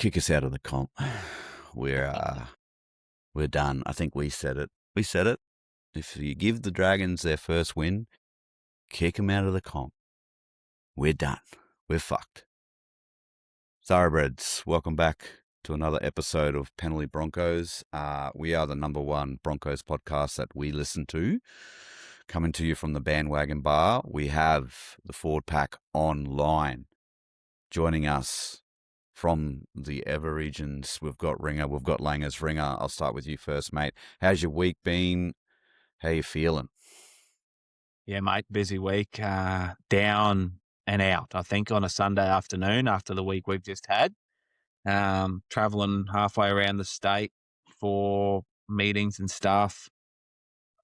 kick us out of the comp. We're done. I think we said it. We said it. If you give the Dragons their first win, kick them out of the comp. We're done. We're fucked. Thoroughbreds, welcome back to another episode of Penalty Broncos. We are the number one Broncos podcast that we listen to. Coming to you from the Bandwagon Bar, we have the Forward Pack online. Joining us from the Ever regions, we've got Ringer, we've got Langers. Ringer, I'll start with you first, mate. How's your week been? How you feeling? Yeah, mate, busy week. Down and out, I think, on a Sunday afternoon after the week we've just had. Traveling halfway around the state for meetings and stuff.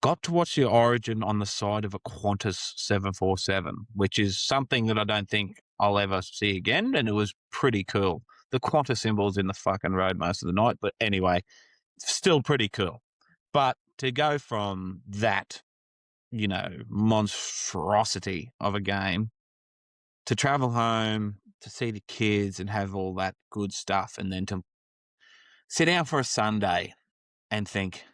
Got to watch the Origin on the side of a Qantas 747, which is something that I don't think I'll ever see again, and it was pretty cool. The Qantas symbol's in the fucking road most of the night, but anyway, still pretty cool. But to go from that, monstrosity of a game to travel home, to see the kids and have all that good stuff, and then to sit down for a Sunday and think,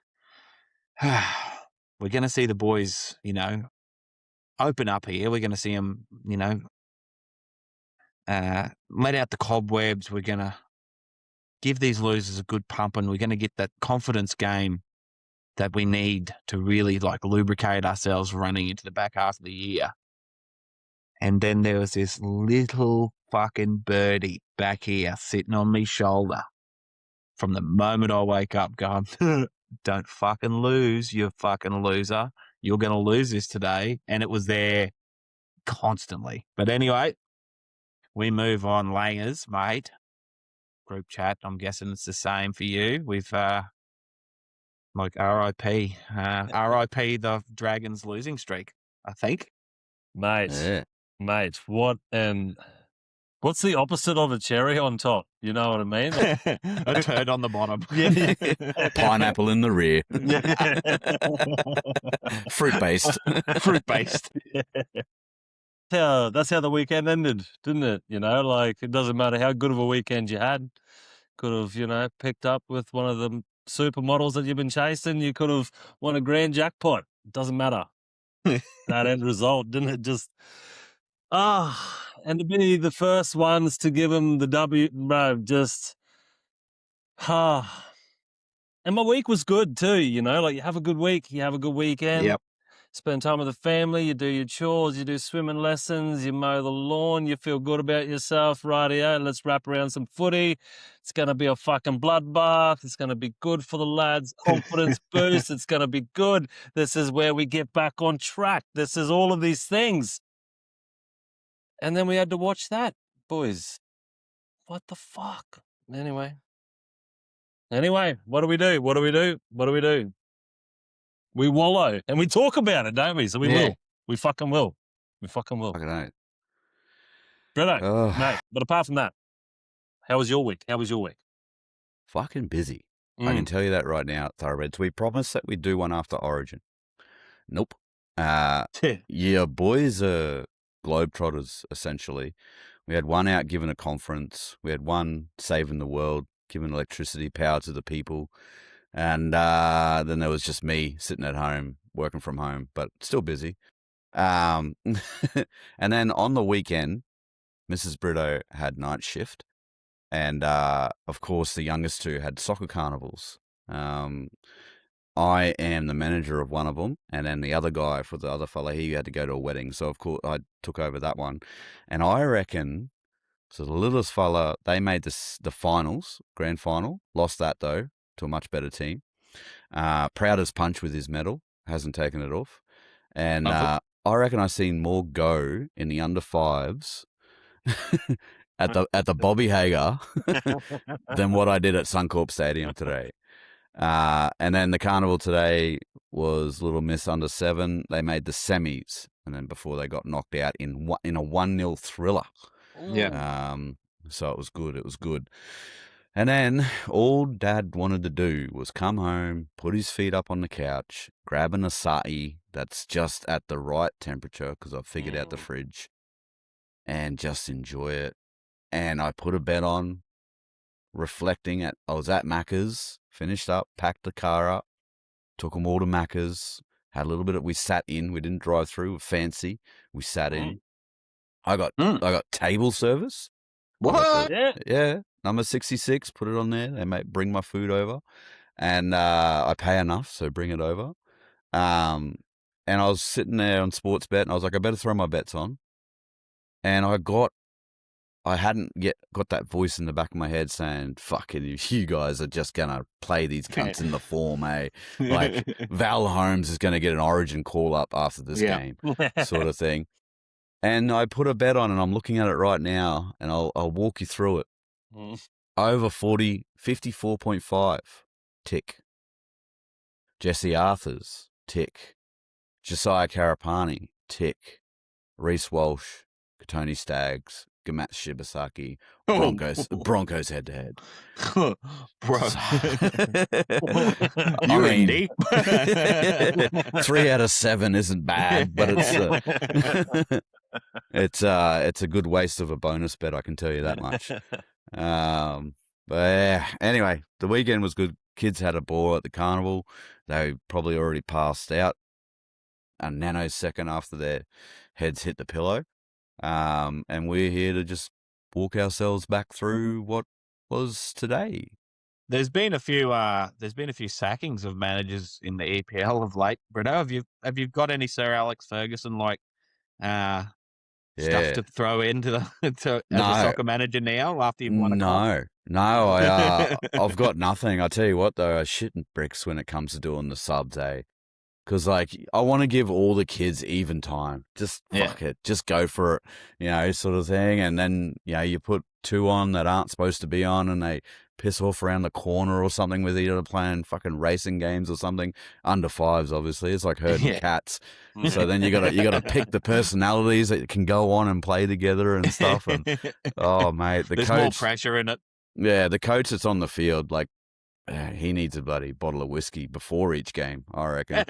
we're going to see the boys, open up here. We're going to see them, let out the cobwebs. We're going to give these losers a good pump, and we're going to get that confidence game that we need to really lubricate ourselves running into the back half of the year. And then there was this little fucking birdie back here sitting on me shoulder from the moment I wake up going, don't fucking lose, you fucking loser. You're going to lose this today. And it was there constantly. But anyway, we move on. Langers, mate. Group chat, I'm guessing it's the same for you. We've, R.I.P. R.I.P. the Dragons losing streak, I think. Mate, what's the opposite of a cherry on top? You know what I mean? A turd on the bottom. Yeah. Pineapple in the rear. Fruit-based. Fruit-based. That's how the weekend ended, didn't it? It doesn't matter how good of a weekend you had. Could have, picked up with one of the supermodels that you've been chasing. You could have won a grand jackpot. It doesn't matter. That end result, didn't it? Just, and to be the first ones to give him the W, bro, just, and my week was good too, you have a good week, you have a good weekend. Yep. Spend time with the family, you do your chores, you do swimming lessons, you mow the lawn, you feel good about yourself, rightio, let's wrap around some footy. It's going to be a fucking bloodbath. It's going to be good for the lads. Confidence boost. It's going to be good. This is where we get back on track. This is all of these things. And then we had to watch that, boys. What the fuck? Anyway, what do we do? We wallow and we talk about it, don't we? So we will. We fucking will. Fucking hell. Britto, mate. But apart from that, how was your week? Fucking busy. I can tell you that right now, Thoroughbreds. We promised that we'd do one after Origin. Nope. Yeah, boys are globetrotters, essentially. We had one out giving a conference. We had one saving the world, giving electricity power to the people. And then there was just me sitting at home, working from home, but still busy. And then on the weekend, Mrs. Britto had night shift. And, of course, the youngest two had soccer carnivals. I am the manager of one of them, and then the other guy, for the other fella, he had to go to a wedding. So, of course, I took over that one. And I reckon, so the littlest fella, they made the finals, grand final, lost that, though, to a much better team. Proud as punch with his medal, hasn't taken it off. And I reckon I've seen more go in the under fives at the Bobby Hager than what I did at Suncorp Stadium today. And then the carnival today was Little Miss under 7. They made the semis, and then before they got knocked out in a 1-0 thriller. Yeah. So it was good. And then all Dad wanted to do was come home, put his feet up on the couch, grab an acai that's just at the right temperature because I've figured out the fridge, and just enjoy it. And I put a bet on reflecting I was at Macca's, finished up, packed the car up, took them all to Macca's, had a little bit we sat in, we didn't drive through, fancy, we sat in. I got table service. What? Yeah. Number 66, put it on there. They bring my food over, and I pay enough, so bring it over. And I was sitting there on Sportsbet, and I was like, I better throw my bets on. And I hadn't yet got that voice in the back of my head saying, fucking, you guys are just going to play these cunts in the form, eh? Like, Val Holmes is going to get an Origin call-up after this game, sort of thing. And I put a bet on, and I'm looking at it right now, and I'll walk you through it. Over 40, 54.5, tick. Jesse Arthurs, tick. Josiah Karapani, tick. Reece Walsh, Tony Staggs, Gamat Shibasaki, Broncos head-to-head. Bro. I mean, deep. 3 out of 7 isn't bad, but it's a good waste of a bonus bet, I can tell you that much. But yeah, anyway, the weekend was good. Kids had a ball at the carnival. They probably already passed out a nanosecond after their heads hit the pillow. And we're here to just walk ourselves back through what was today. There's been a few sackings of managers in the EPL of late. Britto, have you got any Sir Alex Ferguson stuff to throw into as a soccer manager now after you've won a cup? No, I've got nothing. I tell you what though, I shitting bricks when it comes to doing the subs, eh? Because, like, I want to give all the kids even time. Just fuck it. Just go for it, sort of thing. And then, you put 2 on that aren't supposed to be on, and they piss off around the corner or something with either playing fucking racing games or something. Under 5s, obviously. It's like herding cats. So then you gotta pick the personalities that can go on and play together and stuff. And oh, mate, there's more pressure in it. Yeah, the coach that's on the field, like, he needs a bloody bottle of whiskey before each game, I reckon.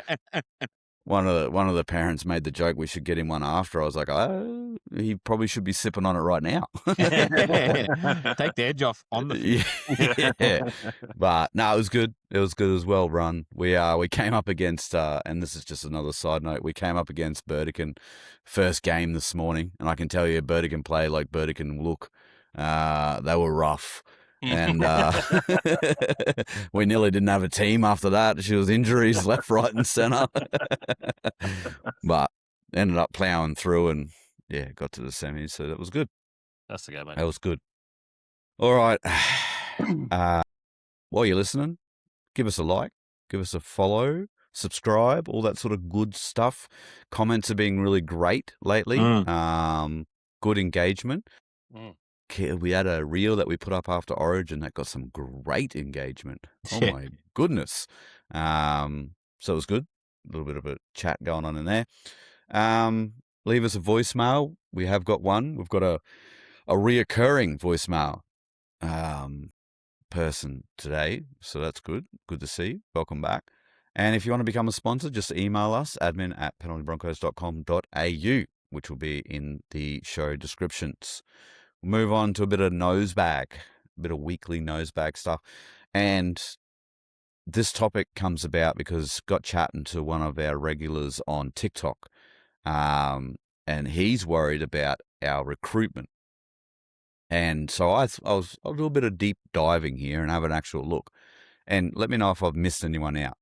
One of the parents made the joke we should get him one after. I was like, oh, he probably should be sipping on it right now. Take the edge off on the field. Yeah. But no, it was good. It was good as well run. We came up against, and this is just another side note, we came up against Burdekin first game this morning, and I can tell you Burdekin play like Burdekin look. They were rough. And we nearly didn't have a team after that. She was injuries left, right, and centre. But ended up ploughing through and, got to the semis. So that was good. That's the game, mate. That was good. All right. While you're listening, give us a like, give us a follow, subscribe, all that sort of good stuff. Comments are being really great lately. Good engagement. We had a reel that we put up after Origin that got some great engagement. Oh, my goodness. So it was good. A little bit of a chat going on in there. Leave us a voicemail. We have got one. We've got a reoccurring voicemail person today. So that's good. Good to see. Welcome back. And if you want to become a sponsor, just email us, admin@penaltybroncos.com.au, which will be in the show descriptions. Move on to a bit of Nosebag, a bit of weekly Nosebag stuff. And this topic comes about because got chatting to one of our regulars on TikTok, and he's worried about our recruitment. And so I'll do a bit of deep diving here and have an actual look. And let me know if I've missed anyone out.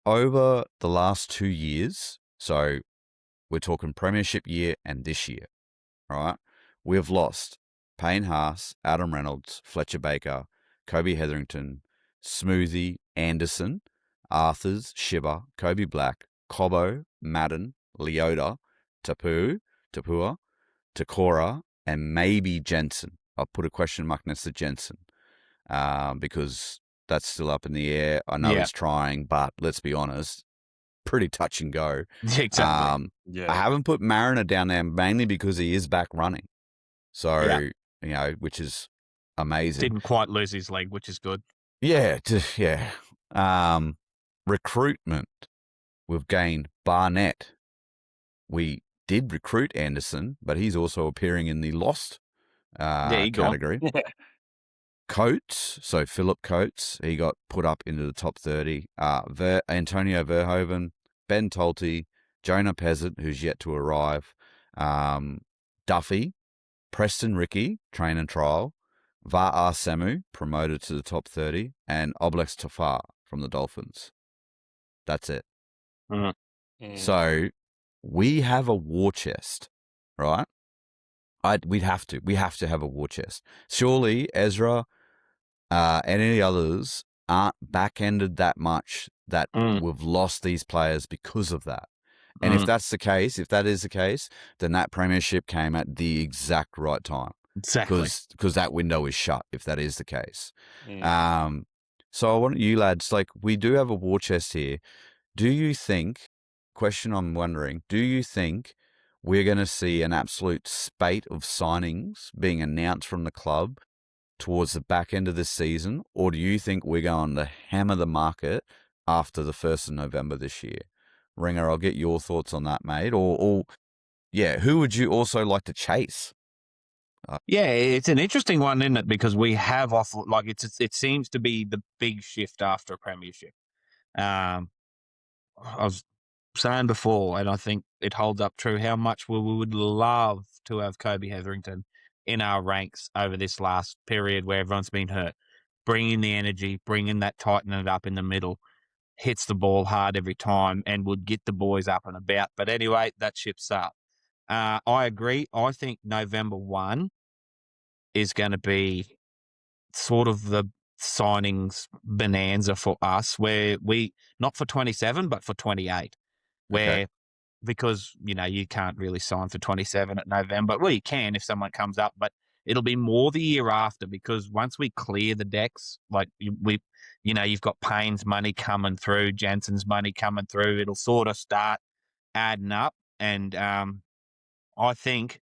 Over the last 2 years, so we're talking premiership year and this year, right? We have lost Payne Haas, Adam Reynolds, Fletcher Baker, Kobe Hetherington, Smoothie, Anderson, Arthurs, Shiba, Kobe Black, Cobbo, Madden, Leota, Tapua, Takora, and maybe Jensen. I'll put a question mark next to Jensen because that's still up in the air. I know he's trying, but let's be honest, pretty touch and go. Exactly. I haven't put Mariner down there mainly because he is back running. So, which is amazing. Didn't quite lose his leg, which is good. Yeah. Recruitment. We've gained Barnett. We did recruit Anderson, but he's also appearing in the lost category. Coates, so Philip Coates, he got put up into the top 30. Antonio Verhoeven, Ben Tolte, Jonah Pezzett, who's yet to arrive, Duffy, Preston Ricky, train and trial, Va'ar Semu, promoted to the top 30, and Oblex Tafar from the Dolphins. That's it. So we have a war chest, right? We have to have a war chest. Surely Ezra and any others aren't back-ended that much that we've lost these players because of that. And if that is the case, then that premiership came at the exact right time. Exactly. Because that window is shut, if that is the case. So I want you lads, like, we do have a war chest here. Do you think, question I'm wondering, do you think we're going to see an absolute spate of signings being announced from the club towards the back end of this season? Or do you think we're going to hammer the market after the 1st of November this year? Ringer, I'll get your thoughts on that, mate. Or who would you also like to chase? Yeah, it's an interesting one, isn't it? Because we have it seems to be the big shift after a premiership. I was saying before, and I think it holds up true, how much we would love to have Kobe Hetherington in our ranks over this last period where everyone's been hurt. Bringing the energy, bringing that tightening it up in the middle, hits the ball hard every time and would get the boys up and about. But anyway, that ship's up. I agree. I think November 1 is going to be sort of the signings bonanza for us, where we, not for 27, but for 28, where, because, you can't really sign for 27 at November. Well, you can if someone comes up, but it'll be more the year after, because once we clear the decks, like you've got Payne's money coming through, Jensen's money coming through, it'll sort of start adding up. And I think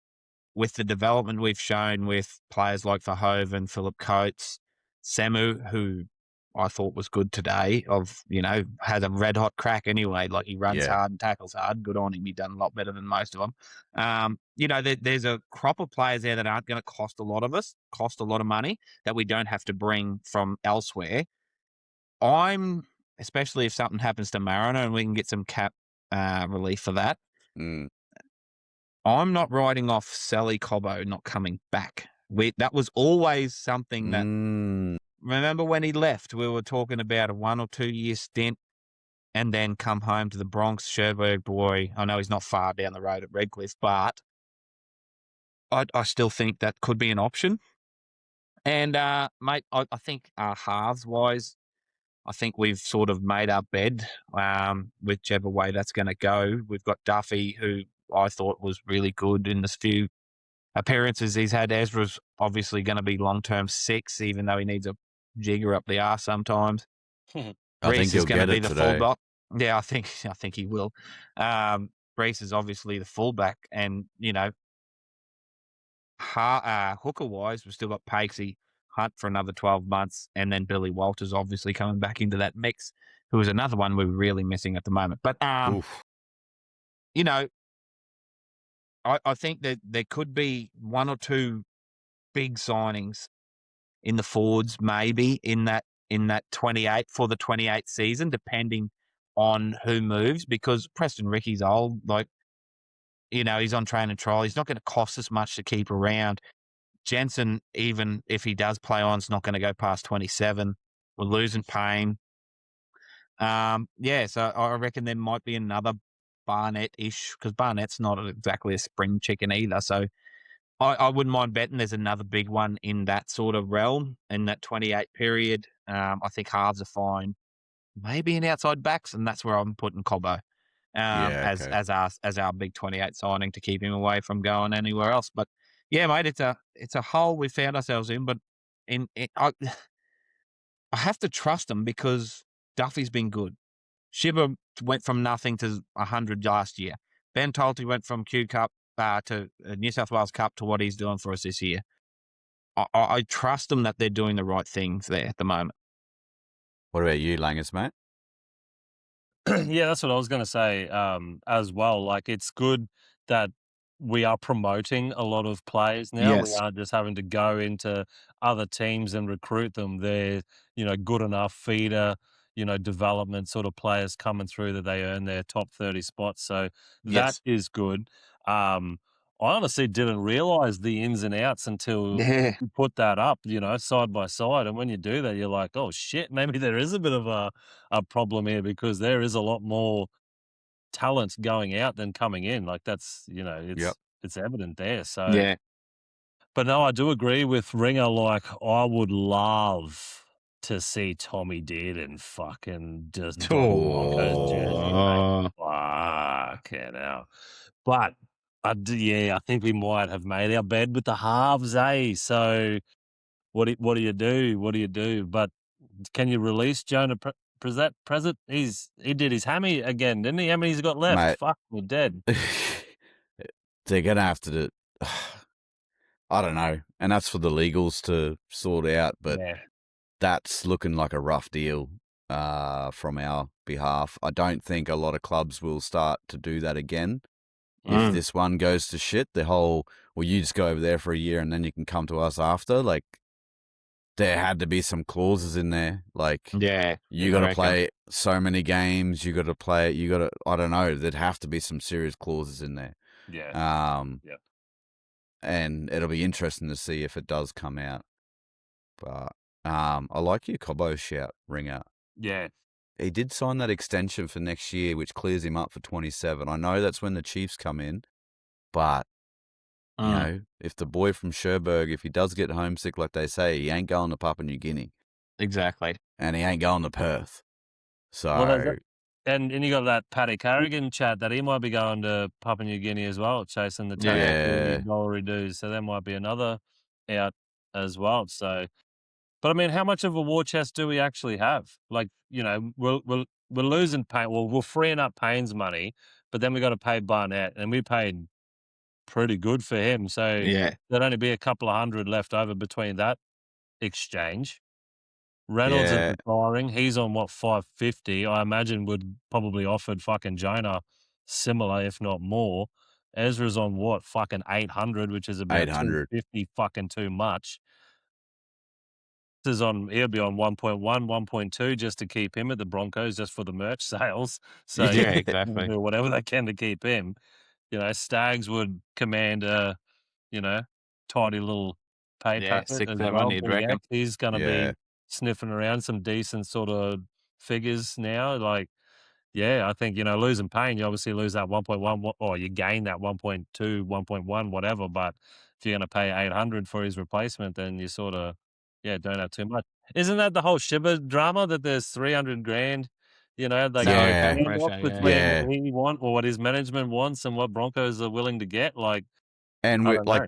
with the development we've shown with players like Verhoeven, Philip Coates, Semu, who I thought was good today, had a red hot crack anyway. Like, he runs hard and tackles hard. Good on him. He's done a lot better than most of them. There's a crop of players there that aren't going to cost a lot of money, that we don't have to bring from elsewhere. Especially if something happens to Mariner and we can get some cap relief for that. I'm not writing off Sally Cobbo not coming back. That was always something that, remember when he left, we were talking about a 1 or 2 year stint and then come home to the Bronx, Sherberg boy. I know he's not far down the road at Redcliffe, but I still think that could be an option. And, mate, I think halves-wise, I think we've sort of made our bed whichever way that's going to go. We've got Duffy, who I thought was really good in the few appearances he's had. Ezra's obviously going to be long-term 6, even though he needs a jigger up the arse sometimes. Reece is going to be the fullback. Yeah, I think he will. Reece is obviously the fullback, and hooker-wise, we've still got Pakesy Hunt for another 12 months, and then Billy Walters obviously coming back into that mix, who is another one we're really missing at the moment. But I think that there could be 1 or 2 big signings in the forwards, maybe in that 28 for the 28 season, depending on who moves, because Preston Ricky's old, he's on train and trial. He's not going to cost us much to keep around. Jensen, even if he does play on, is not going to go past 27. We're losing Payne. So I reckon there might be another Barnett-ish, because Barnett's not exactly a spring chicken either. So I wouldn't mind betting there's another big one in that sort of realm in that 28 period. I think halves are fine. Maybe an outside backs, and that's where I'm putting Cobbo as our big 28 signing to keep him away from going anywhere else. But yeah, mate, it's a hole we found ourselves in. But I have to trust them, because Duffy's been good. Shibba went from nothing to 100 last year. Ben Tolte went from Q Cup to New South Wales Cup to what he's doing for us this year. I trust them that they're doing the right things there at the moment. What about you, Langus, mate? Yeah, that's what I was going to say as well. Like, it's good that we are promoting a lot of players now. We Yes. aren't just having to go into other teams and recruit them. They're, good enough feeder, development sort of players coming through that they earn their top 30 spots. So that Yes. is good. I honestly didn't realize the ins and outs until Yeah. you put that up, side by side. And when you do that, you're like, oh shit, maybe there is a bit of a problem here because there is a lot more talent going out than coming in. Like that's, Yep. it's evident there. So, Yeah. but no, I do agree with Ringer. Like, I would love to see Tommy Dearden fucking just don a Broncos jersey, mate. Fucking hell. But I think we might have made our bed with the halves, eh? So what do you do? What do you do? But can you release Jonah Presett? He did his hammy again, didn't he? How many he's got left? Mate. Fuck, we're dead. They're going to have to do. I don't know. And that's for the legals to sort out, but Yeah. that's looking like a rough deal from our behalf. I don't think a lot of clubs will start to do that again. If this one goes to shit, the whole, well, you just go over there for a year and then you can come to us after. Like, there had to be some clauses in there. Like, Yeah. you got to play so many games. You got to play. I don't know. There'd have to be some serious clauses in there. Yeah. Yep. And it'll be interesting to see if it does come out. But I like your Cobbo shout, Ringer. Yeah. He did sign that extension for next year, which clears him up for 27. I know that's when the Chiefs come in, but, if the boy from Cherbourg, if he does get homesick like they say, he ain't going to Papua New Guinea. Exactly. And he ain't going to Perth. So... Well, and you got that Paddy Carrigan chat that he might be going to Papua New Guinea as well, chasing the $10 dues. So that might be another out as well. So... But I mean, how much of a war chest do we actually have? Like, we're losing Payne. Well, we're freeing up Payne's money, but then we got to pay Barnett, and we paid pretty good for him. So there'd only be a couple of hundred left over between that exchange. Reynolds is retiring. He's on what, 550? I imagine would probably offered fucking Jonah similar, if not more. Ezra's on what, fucking 800, which is about 250 fucking too much. He'll be on 1.1, 1.2 just to keep him at the Broncos, just for the merch sales. So exactly. do whatever they can to keep him. Stags would command a, tidy little pay packet 6, as 7, well. you'd reckon. He's going to be sniffing around some decent sort of figures now. Like, I think, losing Payne, you obviously lose that 1.1 or you gain that 1.2, 1.1, whatever. But if you're going to pay 800 for his replacement, then you sort of, don't have too much. Isn't that the whole Shiba drama that there's 300 grand, like between what he want or what his management wants and what Broncos are willing to get? Like, and I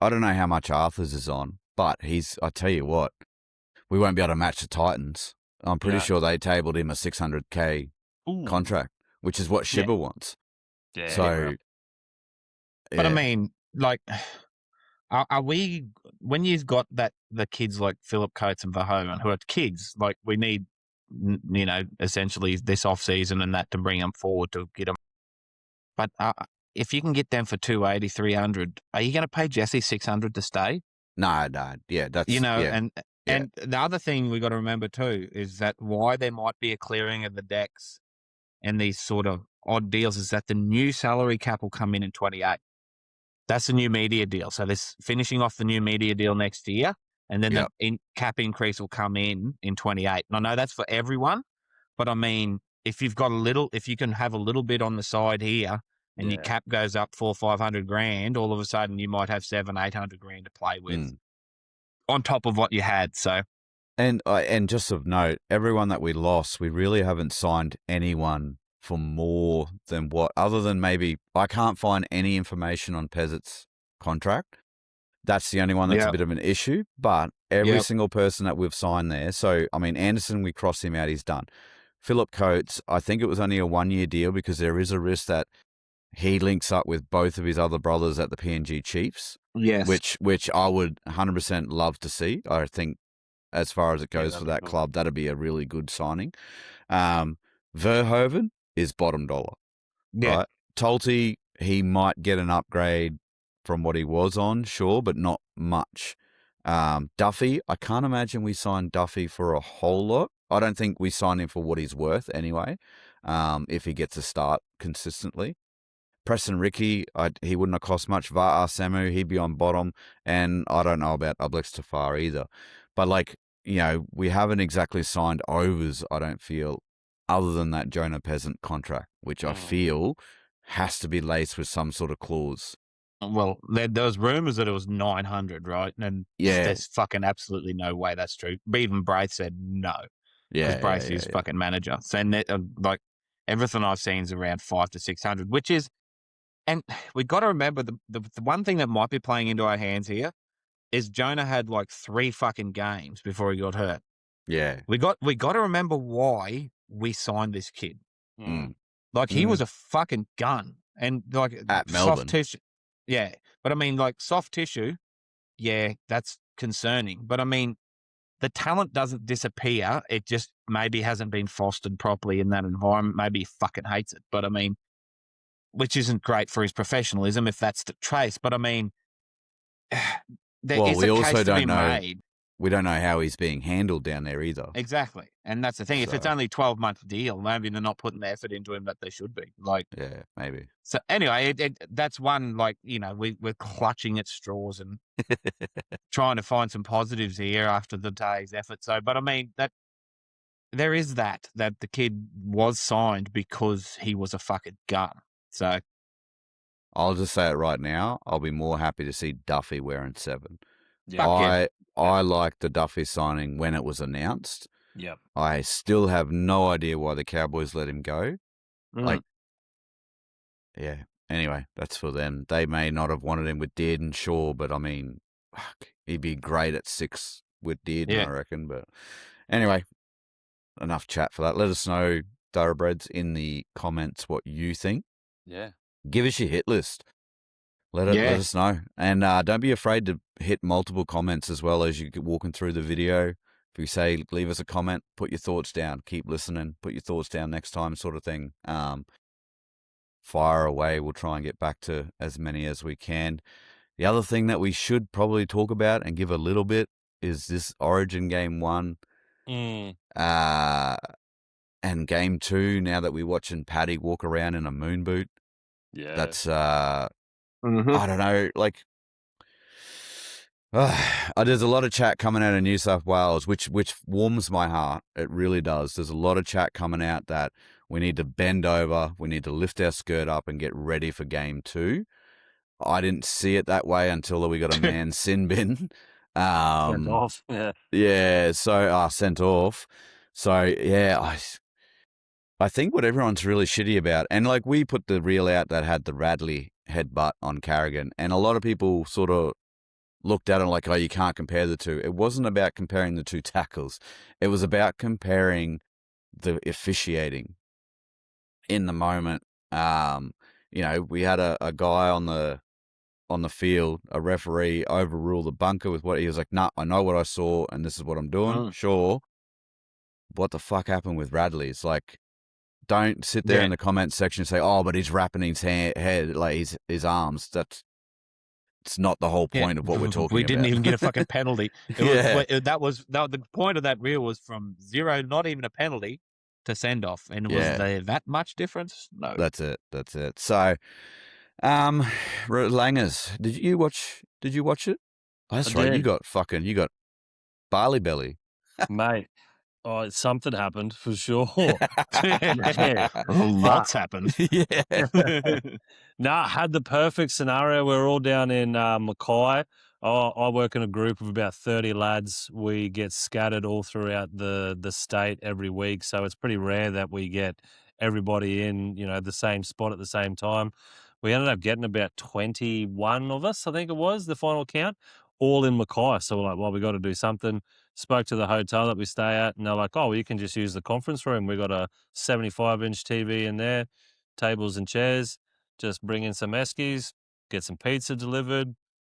don't know how much Arthur's is on, but I tell you what, we won't be able to match the Titans. I'm pretty sure they tabled him a 600K contract, which is what Shiba wants. Yeah. So, but I mean, like, are we, when you've got the kids like Philip Coates and Verhoeven, who are kids, like we need, essentially this off season and that to bring them forward to get them. But if you can get them for 280, 300, are you going to pay Jesse 600 to stay? No. Yeah, that's And the other thing we got to remember too is that why there might be a clearing of the decks and these sort of odd deals is that the new salary cap will come in 28. That's the new media deal. So this finishing off the new media deal next year, and then the cap increase will come in 28. And I know that's for everyone, but I mean, if you can have a little bit on the side here, and your cap goes up 400 or 500 grand, all of a sudden you might have 700, 800 grand to play with on top of what you had. So, and just of note, everyone that we lost, we really haven't signed anyone for more than what, other than maybe, I can't find any information on Pezzet's contract. That's the only one that's a bit of an issue, but every single person that we've signed there. So, I mean, Anderson, we crossed him out, he's done. Philip Coates, I think it was only a 1-year deal because there is a risk that he links up with both of his other brothers at the PNG Chiefs. Yes. Which I would 100% love to see. I think as far as it goes for that club, that'd be a really good signing. Verhoeven is bottom dollar. Yeah. Right? Tolte, he might get an upgrade from what he was on, sure, but not much. Duffy, I can't imagine we signed Duffy for a whole lot. I don't think we signed him for what he's worth anyway, if he gets a start consistently. Preston Ricky, he wouldn't have cost much. Va'a Samu, he'd be on bottom. And I don't know about Ublex Tafar either. But, like, you know, we haven't exactly signed overs, I don't feel, other than that Jonah Peasant contract, which I feel has to be laced with some sort of clause. Well, there was rumours that it was 900, right? And there's fucking absolutely no way that's true. But even Braith said no. Because Braith is fucking manager. So, like, everything I've seen is around 500 to 600, which is, and we got to remember the one thing that might be playing into our hands here is Jonah had like 3 fucking games before he got hurt. Yeah. We got to remember why we signed this kid. Like, he was a fucking gun. And, like, at Melbourne. Soft tissue. Yeah. But I mean, like, soft tissue, yeah, that's concerning. But I mean, the talent doesn't disappear. It just maybe hasn't been fostered properly in that environment. Maybe he fucking hates it. But I mean, which isn't great for his professionalism if that's the trace. But I mean, there is a case to be made. We don't know how he's being handled down there either. Exactly. And that's the thing. If it's only a 12-month deal, maybe they're not putting the effort into him that they should be. Like, yeah, maybe. So anyway, that's one, like, you know, we're clutching at straws and trying to find some positives here after the day's effort. So, but I mean, that there is that the kid was signed because he was a fucking gun. So I'll just say it right now. I'll be more happy to see Duffy wearing 7. Yeah. I liked the Duffy signing when it was announced. Yep. I still have no idea why the Cowboys let him go. Like, yeah. Anyway, that's for them. They may not have wanted him with Dearden, sure, but I mean, fuck, he'd be great at 6 with Dearden, I reckon. But anyway, enough chat for that. Let us know, Thoroughbreds, in the comments what you think. Yeah. Give us your hit list. Let us know. And don't be afraid to hit multiple comments as well as you're walking through the video. If you say, leave us a comment, put your thoughts down, keep listening, put your thoughts down next time, sort of thing. Fire away. We'll try and get back to as many as we can. The other thing that we should probably talk about and give a little bit is this Origin Game 1 and Game 2, now that we're watching Paddy walk around in a moon boot. Yeah. That's... I don't know, like, there's a lot of chat coming out of New South Wales, which warms my heart. It really does. There's a lot of chat coming out that we need to bend over, we need to lift our skirt up and get ready for Game 2. I didn't see it that way until we got a man sin bin. Sent off. Yeah. Yeah, so sent off. So yeah, I think what everyone's really shitty about, and like we put the reel out that had the Radley headbutt on Carrigan, and a lot of people sort of looked at it like, oh, you can't compare the two. It wasn't about comparing the two tackles. It was about comparing the officiating in the moment. You know, we had a guy on the field, a referee overrule the bunker with what he was like, nah, I know what I saw and this is what I'm doing. Sure. What the fuck happened with Radley? It's like, don't sit there in the comments section and say, oh, but he's wrapping his head, like his arms. It's not the whole point of what we're talking about. We didn't even get a fucking penalty. The point of that reel was from 0, not even a penalty, to send off. And was there that much difference? No. That's it. So, Langers, did you watch it? Oh, that's right. You got barley belly. Mate. Oh, something happened for sure. Lots happened. I had the perfect scenario. We're all down in Mackay. I work in a group of about 30 lads. We get scattered all throughout the state every week, so it's pretty rare that we get everybody in, the same spot at the same time. We ended up getting about 21 of us, I think it was, the final count, all in Mackay. So we're like, well, we got to do something. Spoke to the hotel that we stay at, and they're like, oh, well, you can just use the conference room. We got a 75-inch TV in there, tables and chairs. Just bring in some eskies, get some pizza delivered.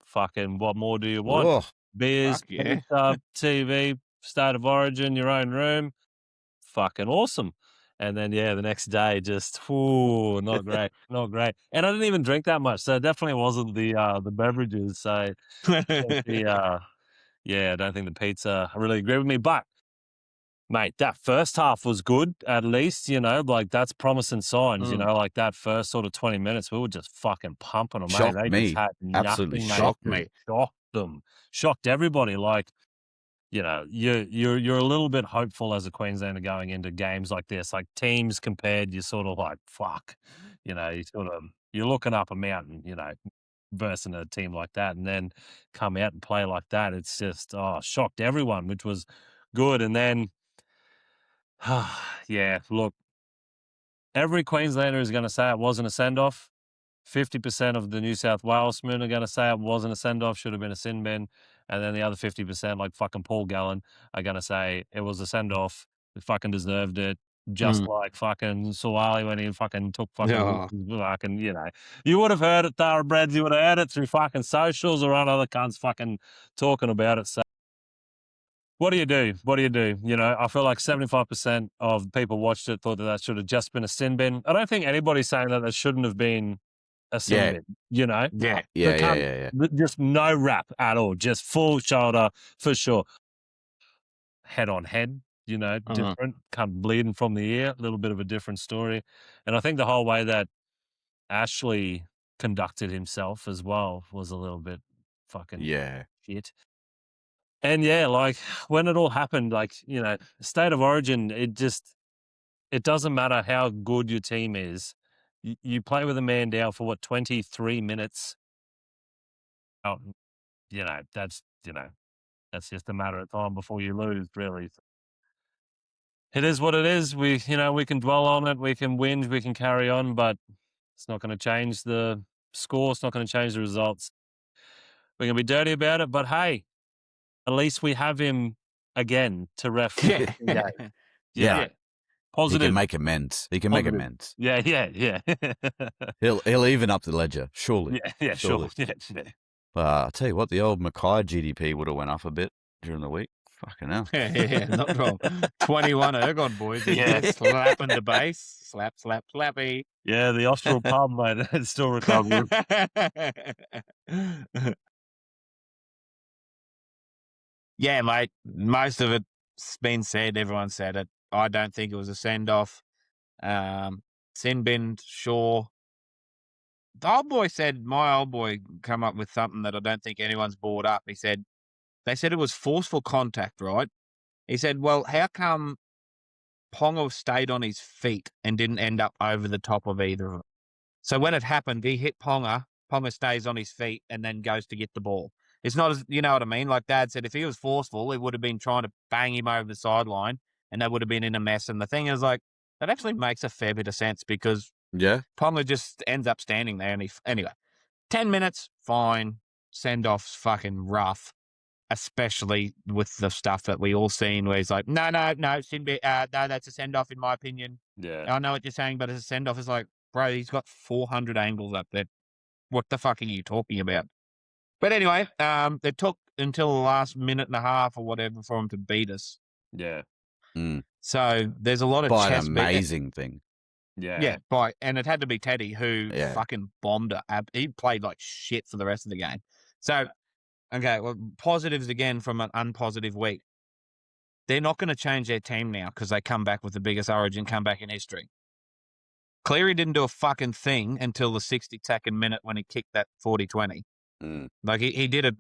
Fucking what more do you want? Oh, beers, pizza, TV, State of Origin, your own room. Fucking awesome. And then, the next day, just, not great, not great. And I didn't even drink that much, so it definitely wasn't the beverages. So, I don't think the pizza really agreed with me. But, mate, that first half was good, at least, like, that's promising signs, like, that first sort of 20 minutes, we were just fucking pumping them, mate. Shocked They me. just had Absolutely nothing, shocked mate. me. Shocked them. Shocked everybody. Like, you're a little bit hopeful as a Queenslander going into games like this. Like, teams compared, you're sort of like, fuck. You're looking up a mountain, versus a team like that, and then come out and play like that. It's just, shocked everyone, which was good. And then, look, every Queenslander is going to say it wasn't a send-off. 50% of the New South Walesmen are going to say it wasn't a send-off, should have been a sin bin. And then the other 50%, like fucking Paul Gallen, are going to say it was a send-off. They fucking deserved it. Just like fucking Suwali when he fucking took fucking, you would have heard it, Thoroughbreds. You would have heard it through fucking socials or on other cunts fucking talking about it. So what do you do? What do you do? I feel like 75% of people watched it, thought that should have just been a sin bin. I don't think anybody's saying that shouldn't have been a sin bin, Yeah. Yeah. Just no wrap at all. Just full shoulder for sure. Head on head, different, kind of bleeding from the ear, a little bit of a different story. And I think the whole way that Ashley conducted himself as well was a little bit fucking shit. And like when it all happened, like, State of Origin, it doesn't matter how good your team is. You play with a man down for 23 minutes. That's just a matter of time before you lose, really. It is what it is. We can dwell on it. We can whinge. We can carry on, but it's not going to change the score. It's not going to change the results. We're going to be dirty about it, but hey, at least we have him again to ref. Yeah. Positive. He can make amends. Yeah. He'll even up the ledger, surely. Yeah, sure. Yeah. I'll tell you what, the old Mackay GDP would have went up a bit during the week. Fucking hell. Yeah, not wrong. 21 ergon, boys. Yeah. Slapping the base. Slap, slappy. Yeah, the Austral pub, mate. It's still recovering. Yeah, mate. Most of it's been said. Everyone said it. I don't think it was a send-off. Sin bin, sure. My old boy come up with something that I don't think anyone's brought up. He said, they said it was forceful contact, right? He said, well, how come Ponga stayed on his feet and didn't end up over the top of either of them? So when it happened, he hit Ponga stays on his feet and then goes to get the ball. It's not as, you know what I mean? Like Dad said, if he was forceful, he would have been trying to bang him over the sideline and they would have been in a mess. And the thing is, like, that actually makes a fair bit of sense because Ponga just ends up standing there. And anyway, 10 minutes, fine. Send-off's fucking rough, especially with the stuff that we all seen where he's like, no, shouldn't be, no, that's a send-off in my opinion. Yeah. I know what you're saying, but as a send-off, it's like, bro, he's got 400 angles up there. What the fuck are you talking about? But anyway, it took until the last minute and a half or whatever for him to beat us. Yeah. So there's a lot of an amazing thing. Yeah. And it had to be Teddy who fucking bombed it. He played like shit for the rest of the game. So, okay, well, positives again from an unpositive week. They're not going to change their team now because they come back with the biggest Origin comeback in history. Cleary didn't do a fucking thing until the 62nd minute when he kicked that 40-20. Like he did a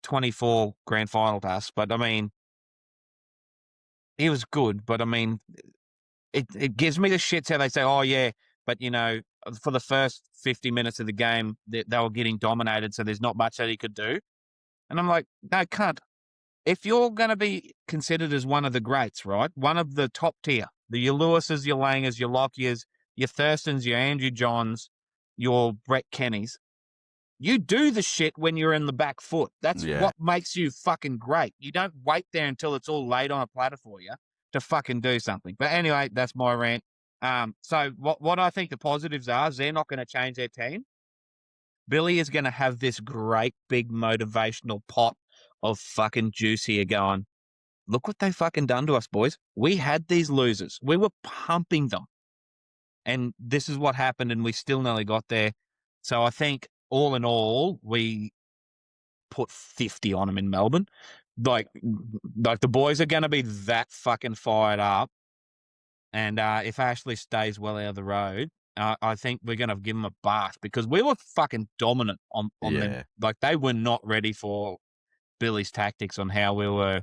24 grand final to us, but I mean, he was good, but I mean, it gives me the shits how they say, oh yeah, but for the first 50 minutes of the game, they were getting dominated, so there's not much that he could do. And I'm like, no, cunt. If you're going to be considered as one of the greats, right, one of the top tier, your Lewises, your Langers, your Lockiers, your Thurstons, your Andrew Johns, your Brett Kennys, you do the shit when you're in the back foot. That's what makes you fucking great. You don't wait there until it's all laid on a platter for you to fucking do something. But anyway, that's my rant. So what I think the positives are is they're not going to change their team. Billy is going to have this great big motivational pot of fucking juice here going, look what they fucking done to us, boys. We had these losers. We were pumping them. And this is what happened, and we still nearly got there. So I think, all in all, we put 50 on them in Melbourne. Like the boys are going to be that fucking fired up. And if Ashley stays well out of the road, I think we're going to give them a bath because we were fucking dominant on them. Like, they were not ready for Billy's tactics on how we were.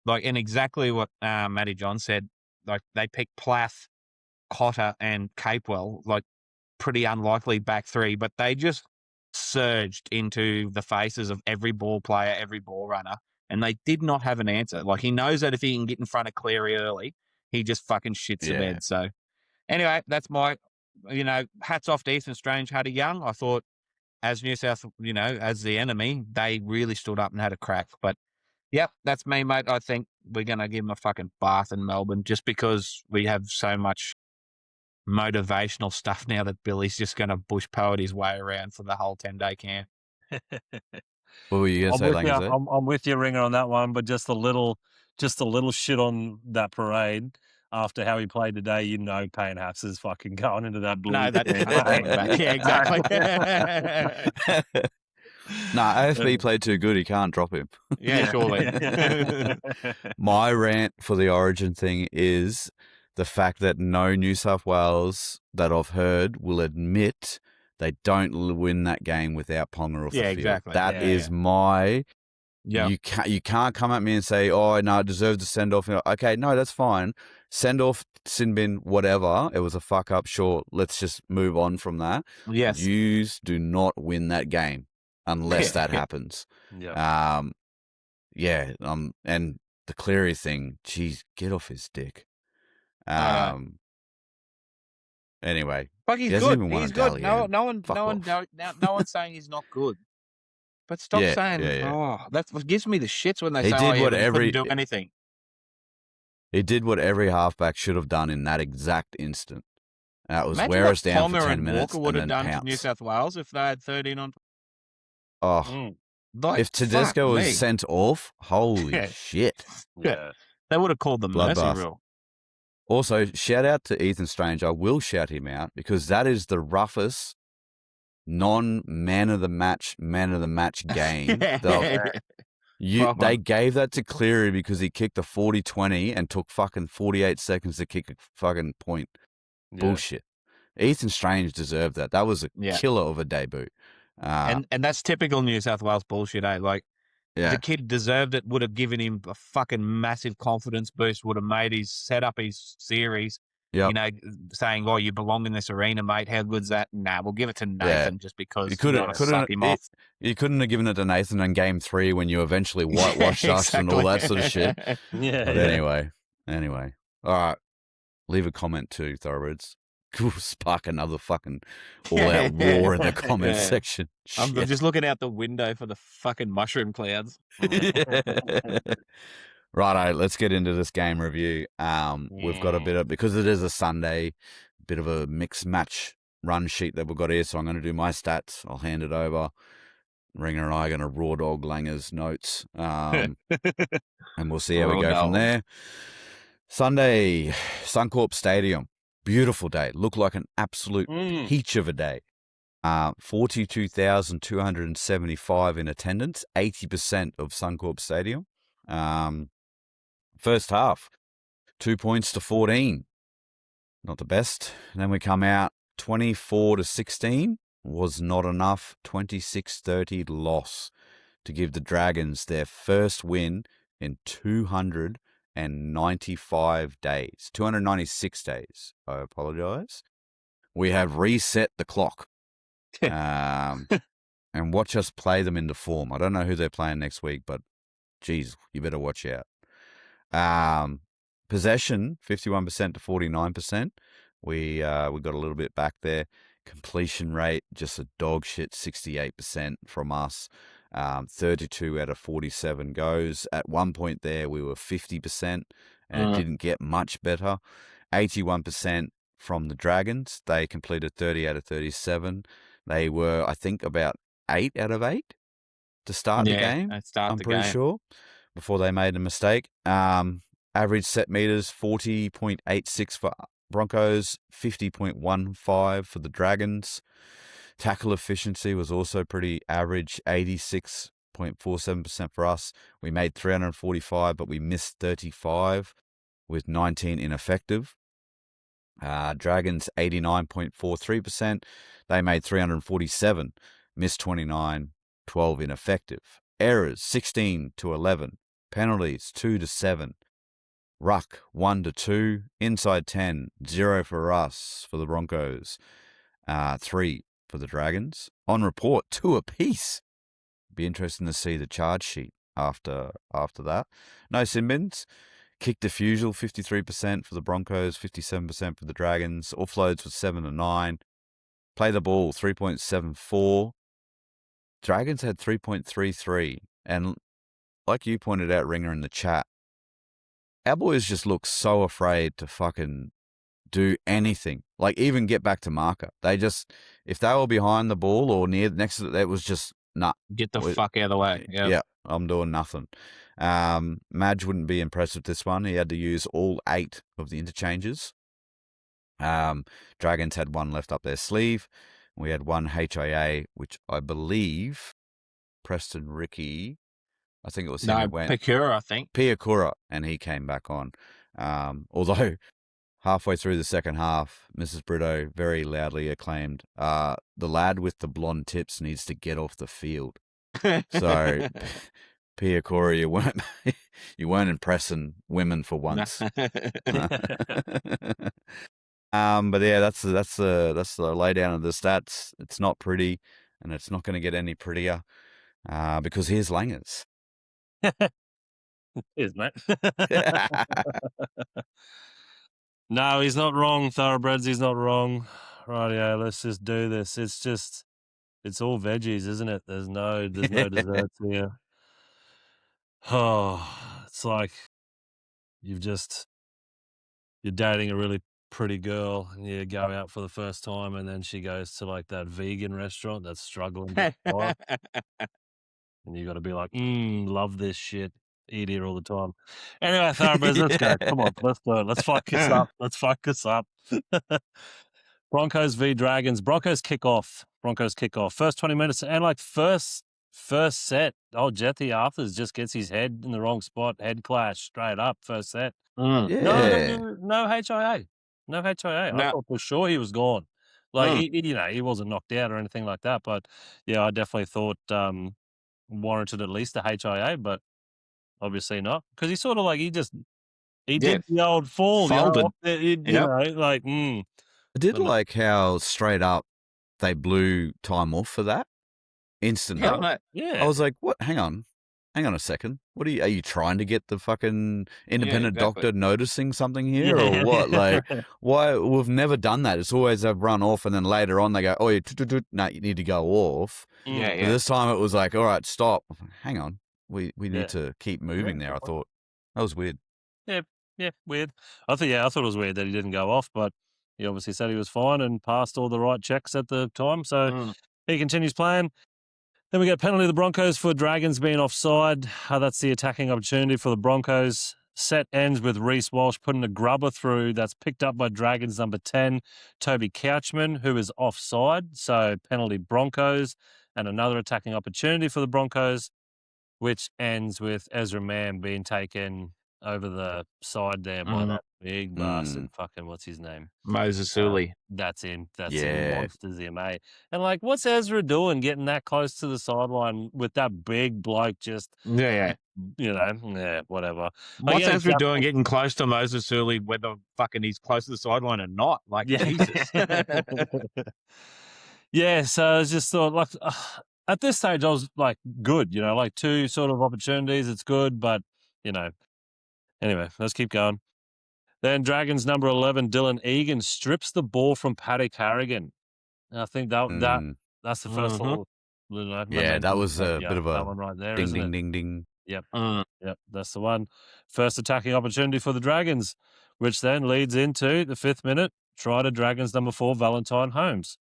Like, and exactly what Matty John said, like, they picked Plath, Cotter and Capewell, like, pretty unlikely back three, but they just surged into the faces of every ball player, every ball runner, and they did not have an answer. Like, he knows that if he can get in front of Cleary early, he just fucking shits the bed. So anyway, that's my, hats off to Ethan Strange, Huddy Young. I thought as New South, as the enemy, they really stood up and had a crack. But yep, that's me, mate. I think we're going to give them a fucking bath in Melbourne just because we have so much motivational stuff now that Billy's just going to bush poet his way around for the whole 10-day camp. What were you going to say, Langers? I'm with you, Ringer, on that one, but just a little shit on that parade. After how he played today, Payne Haas is fucking going into that blue. No, that's back. Yeah, exactly. AFB played too good. He can't drop him. Yeah, surely. My rant for the Origin thing is the fact that no New South Wales that I've heard will admit they don't win that game without Ponga off the field. Exactly. That is my... Yeah. You can't come at me and say, oh, no, it deserved to send off. Okay, no, that's fine. Send off, sin bin, whatever. It was a fuck up. Sure, let's just move on from that. Yes. Yous do not win that game unless that happens. Yeah. And the Cleary thing, geez, get off his dick. Anyway, but he's good. He's good. No one's saying he's not good. But stop saying, that's what gives me the shits when they say, he couldn't do anything. He did what every halfback should have done in that exact instant. That was wear us down for 10 minutes Walker would have done pounce. To New South Wales if they had 13 on. If Tedesco was sent off, holy shit. Yeah. They would have called the mercy rule. Also, shout out to Ethan Strange. I will shout him out because that is the roughest non-man of the match game. They gave that to Cleary because he kicked a 40-20 and took fucking 48 seconds to kick a fucking point. Yeah. Bullshit. Ethan Strange deserved that. That was a killer of a debut. And that's typical New South Wales bullshit, eh? Like, the kid deserved it, would have given him a fucking massive confidence boost, would have set up his series, saying, oh, you belong in this arena, mate. How good's that? Nah, we'll give it to Nathan just because you couldn't suck him off. You couldn't have given it to Nathan in Game 3 when you eventually whitewashed us and all that sort of shit. Anyway. All right. Leave a comment too, Thoroughbreds. We'll spark another fucking all-out war in the comment section. I'm just looking out the window for the fucking mushroom clouds. Righto, let's get into this game review. We've got because it is a Sunday, bit of a mixed match run sheet that we've got here, so I'm going to do my stats. I'll hand it over. Ringer and I are going to raw dog Langer's notes, and we'll see how we go from there. Sunday, Suncorp Stadium. Beautiful day. Looked like an absolute peach of a day. 42,275 in attendance, 80% of Suncorp Stadium. First half, 2 points to 14. Not the best. And then we come out 24-16. Was not enough. 26-30 loss to give the Dragons their first win in 296 days. I apologize. We have reset the clock and watch us play them into form. I don't know who they're playing next week, but geez, you better watch out. Possession 51% to 49%. We got a little bit back there. Completion rate just a dog shit 68% from us. 32 out of 47 goes. At one point there, we were 50%, and it didn't get much better. 81% from the Dragons. They completed 30 out of 37. They were, I think, about 8 out of 8 to start the game. I'm pretty sure. before they made a mistake. Average set meters 40.86 for Broncos, 50.15 for the Dragons. Tackle efficiency was also pretty average, 86.47% for us. We made 345, but we missed 35 with 19 ineffective. Dragons 89.43%. They made 347, missed 29, 12 ineffective. Errors 16 to 11. Penalties 2 to 7. Ruck 1 to 2. Inside 10, 0 for us for the Broncos. 3 for the Dragons. On report, 2 apiece. Be interesting to see the charge sheet after that. No sin bins. Kick defusal 53% for the Broncos, 57% for the Dragons. Offloads was 7 to 9. Play the ball 3.74. Dragons had 3.33. And like you pointed out, Ringer, in the chat, our boys just look so afraid to fucking do anything. Like even get back to marker. They just, if they were behind the ball or next to it, was just nah. Get the fuck out of the way. Yep. Yeah, I'm doing nothing. Madge wouldn't be impressed with this one. He had to use all 8 of the interchanges. Dragons had 1 left up their sleeve. We had 1 HIA, which I believe Preston Ricky, I think it was him who went. Pekura, I think. Piakura, and he came back on. Although halfway through the second half, Mrs. Britto very loudly acclaimed, the lad with the blonde tips needs to get off the field. So, Piakura, you weren't impressing women for once. But yeah, that's the laydown of the stats. It's not pretty, and it's not going to get any prettier, because here's Langers. Cheers, mate. No, he's not wrong, Thoroughbreds. He's not wrong. Rightio, let's just do this. It's all veggies, isn't it? There's no desserts here. Oh, it's like you're dating a really pretty girl and you go out for the first time and then she goes to like that vegan restaurant that's struggling to survive. And you got to be like, love this shit. Eat here all the time. Anyway, Thoroughbreds, let's go. Come on, let's do it. Let's fuck this up. Broncos v Dragons. Broncos kick off. First 20 minutes and like first set. Oh, Jethy Arthurs just gets his head in the wrong spot. Head clash straight up. First set. Yeah. No HIA. No HIA. I thought for sure he was gone. Like he wasn't knocked out or anything like that. But yeah, I definitely thought warranted at least a HIA, but obviously not, because he sort of like he did the old fall, folded. You know, like. I did like how straight up they blew time off for that instantly. Yeah. I was like, what? Hang on a second. What are you trying to get the fucking independent doctor noticing something here or what? Like, why? We've never done that. It's always a run off and then later on they go, oh, you need to go off. Yeah. But this time it was like, all right, stop. Hang on. We need to keep moving there. I thought that was weird. Yeah, weird. I thought it was weird that he didn't go off, but he obviously said he was fine and passed all the right checks at the time. So he continues playing. Then we get a penalty to the Broncos for Dragons being offside. That's the attacking opportunity for the Broncos. Set ends with Reece Walsh putting a grubber through that's picked up by Dragons number 10, Toby Couchman, who is offside. So penalty Broncos and another attacking opportunity for the Broncos, which ends with Ezra Mann being taken over the side there by that big bastard. Fucking what's his name? Moses Uli. That's him. Him. Monsters him, eh? And like, what's Ezra doing getting that close to the sideline with that big bloke just... Yeah. You know, whatever. What's Ezra doing getting close to Moses Uli, whether fucking he's close to the sideline or not? Like, Jesus. Yeah, so I just thought, like... at this stage, I was like, good, you know, like 2 sort of opportunities. It's good, but, you know, anyway, let's keep going. Then Dragons number 11, Dylan Egan, strips the ball from Paddy Carrigan. And I think that's the first little, that was a bit of a one right there, ding. Yep. Yep, that's the one. First attacking opportunity for the Dragons, which then leads into the 5th minute. Try to Dragons number 4, Valentine Holmes.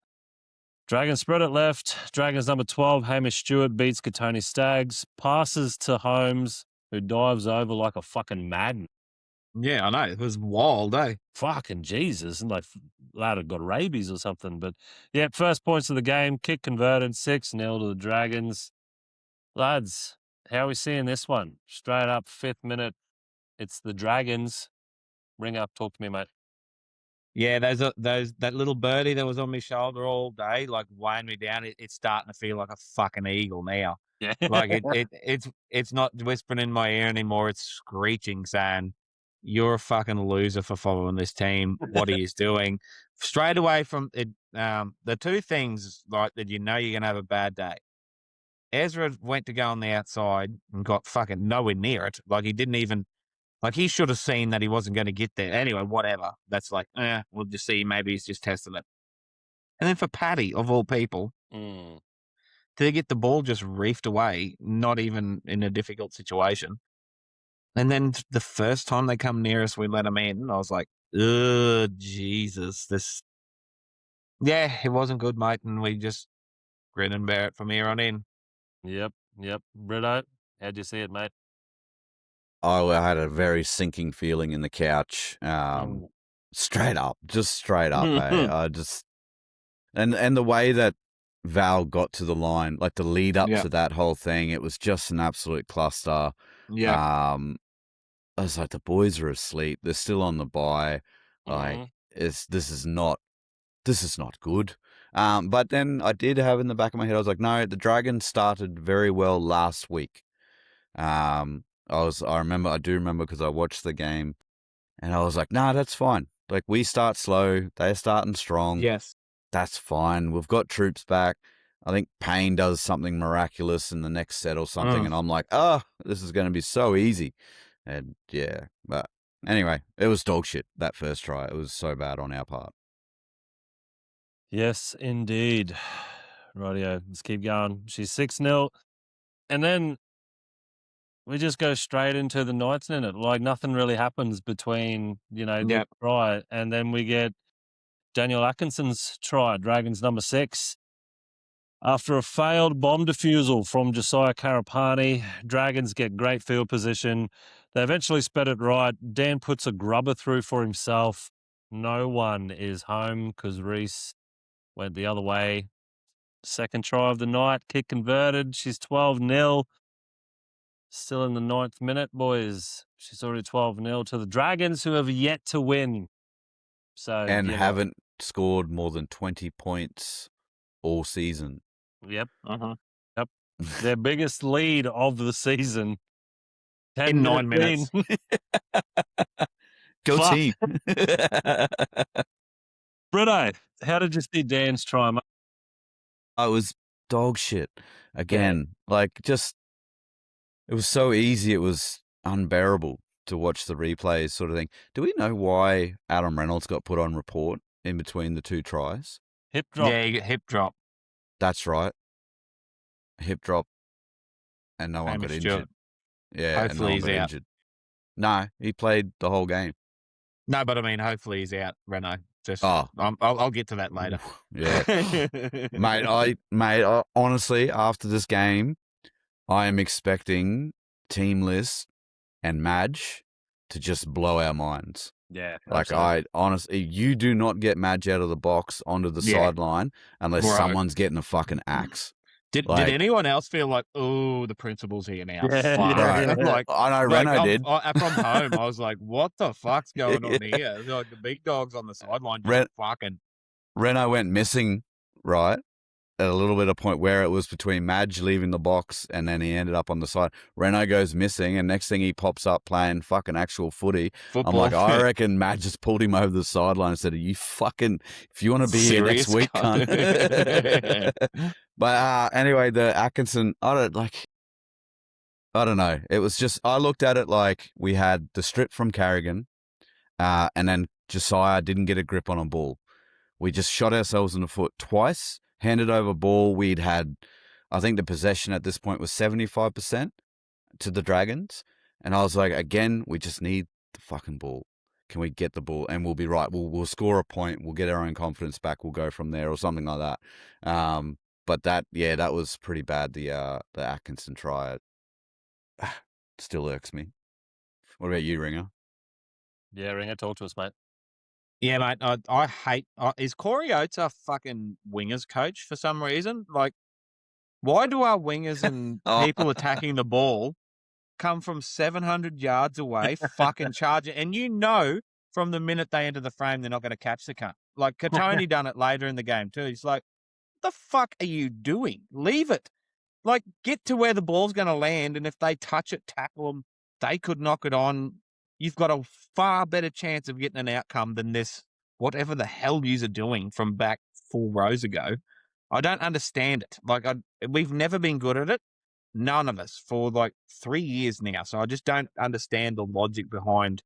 Dragons spread it left. Dragons number 12, Hamish Stewart beats Katoni Staggs. Passes to Holmes. who dives over like a fucking madman. Yeah, I know. It was wild, eh? Fucking Jesus. And like, lad had got rabies or something. But yeah, first points of the game, kick converted, 6-0 to the Dragons. Lads, how are we seeing this one? Straight up, 5th minute. It's the Dragons. Ring up, talk to me, mate. Yeah, that little birdie that was on my shoulder all day, like weighing me down. It's starting to feel like a fucking eagle now. Yeah. Like it's not whispering in my ear anymore. It's screeching, saying, "You're a fucking loser for following this team. What are you doing?" Straight away from it, the two things like that, you're gonna have a bad day. Ezra went to go on the outside and got fucking nowhere near it. Like he didn't even. Like, he should have seen that he wasn't going to get there. Anyway, whatever. That's like, we'll just see. Maybe he's just testing it. And then for Paddy, of all people, to get the ball just reefed away, not even in a difficult situation. And then the first time they come near us, we let them in. And I was like, ugh, Jesus. Yeah, it wasn't good, mate. And we just grin and bear it from here on in. Yep. Britto, how'd you see it, mate? I had a very sinking feeling in the couch. Straight up. I just and the way that Val got to the line, like the lead up to that whole thing, it was just an absolute cluster. Yeah. I was like, the boys are asleep. They're still on the bye. Like, this is not good. But then I did have in the back of my head, I was like, no, the Dragons started very well last week. I do remember because I watched the game and I was like, nah, that's fine. Like, we start slow. They're starting strong. Yes. That's fine. We've got troops back. I think Payne does something miraculous in the next set or something. And I'm like, this is going to be so easy. And yeah, but anyway, it was dog shit, that first try. It was so bad on our part. Yes, indeed. Rightio, let's keep going. She's 6-0. And then we just go straight into the 9th minute. Like, nothing really happens between, the try. And then we get Daniel Atkinson's try, Dragons number 6. After a failed bomb defusal from Josiah Karapani, Dragons get great field position. They eventually sped it right. Dan puts a grubber through for himself. No one is home because Reese went the other way. Second try of the night, kick converted. She's 12-0. Still in the 9th minute, boys. She's already 12-0 to the Dragons, who have yet to win. And haven't scored more than 20 points all season. Yep. Yep. Their biggest lead of the season. In 9 minutes. Go team. Britto, how did you see Dan's try, mate? I was dog shit again. Like, just, it was so easy. It was unbearable to watch the replays sort of thing. Do we know why Adam Reynolds got put on report in between the two tries? Hip drop. Yeah, you got hip drop. That's right. Hip drop. And no one got injured. Yeah, hopefully and no one got he's out. injured. No, he played the whole game. No, but I mean, hopefully he's out, Reno. I'll get to that later. Yeah. mate, honestly, after this game, I am expecting Team List and Madge to just blow our minds. Yeah. Like, honestly, you do not get Madge out of the box onto the sideline unless someone's getting a fucking axe. Did anyone else feel like, oh, the principal's here now? Yeah. Like, I know Reno did. From home, I was like, what the fuck's going on here? Like, the big dog's on the sideline just fucking. Reno went missing, right? At a little bit of point where it was between Madge leaving the box and then he ended up on the side. Reno goes missing and next thing he pops up playing fucking actual football. I'm like, I reckon Madge just pulled him over the sideline and said, you fucking, if you want to be here next week, cunt. But anyway, the Atkinson, I don't know. It was just, I looked at it like we had the strip from Carrigan and then Josiah didn't get a grip on a ball. We just shot ourselves in the foot twice. Handed over ball, we'd had, I think the possession at this point was 75% to the Dragons. And I was like, again, we just need the fucking ball. Can we get the ball? And we'll be right. We'll score a point. We'll get our own confidence back. We'll go from there or something like that. But that was pretty bad, the Atkinson try. still irks me. What about you, Ringer? Yeah, Ringer, talk to us, mate. Yeah, mate. I hate. Is Corey Oates our fucking wingers coach for some reason? Like, why do our wingers and people attacking the ball come from 700 yards away, fucking charge it? And you know from the minute they enter the frame, they're not going to catch the cunt. Like, Katoni done it later in the game too. He's like, what the fuck are you doing? Leave it. Like, get to where the ball's going to land, and if they touch it, tackle them. They could knock it on. You've got a far better chance of getting an outcome than this, whatever the hell yous are doing from back 4 rows ago. I don't understand it. Like, we've never been good at it. None of us for like 3 years now. So I just don't understand the logic behind,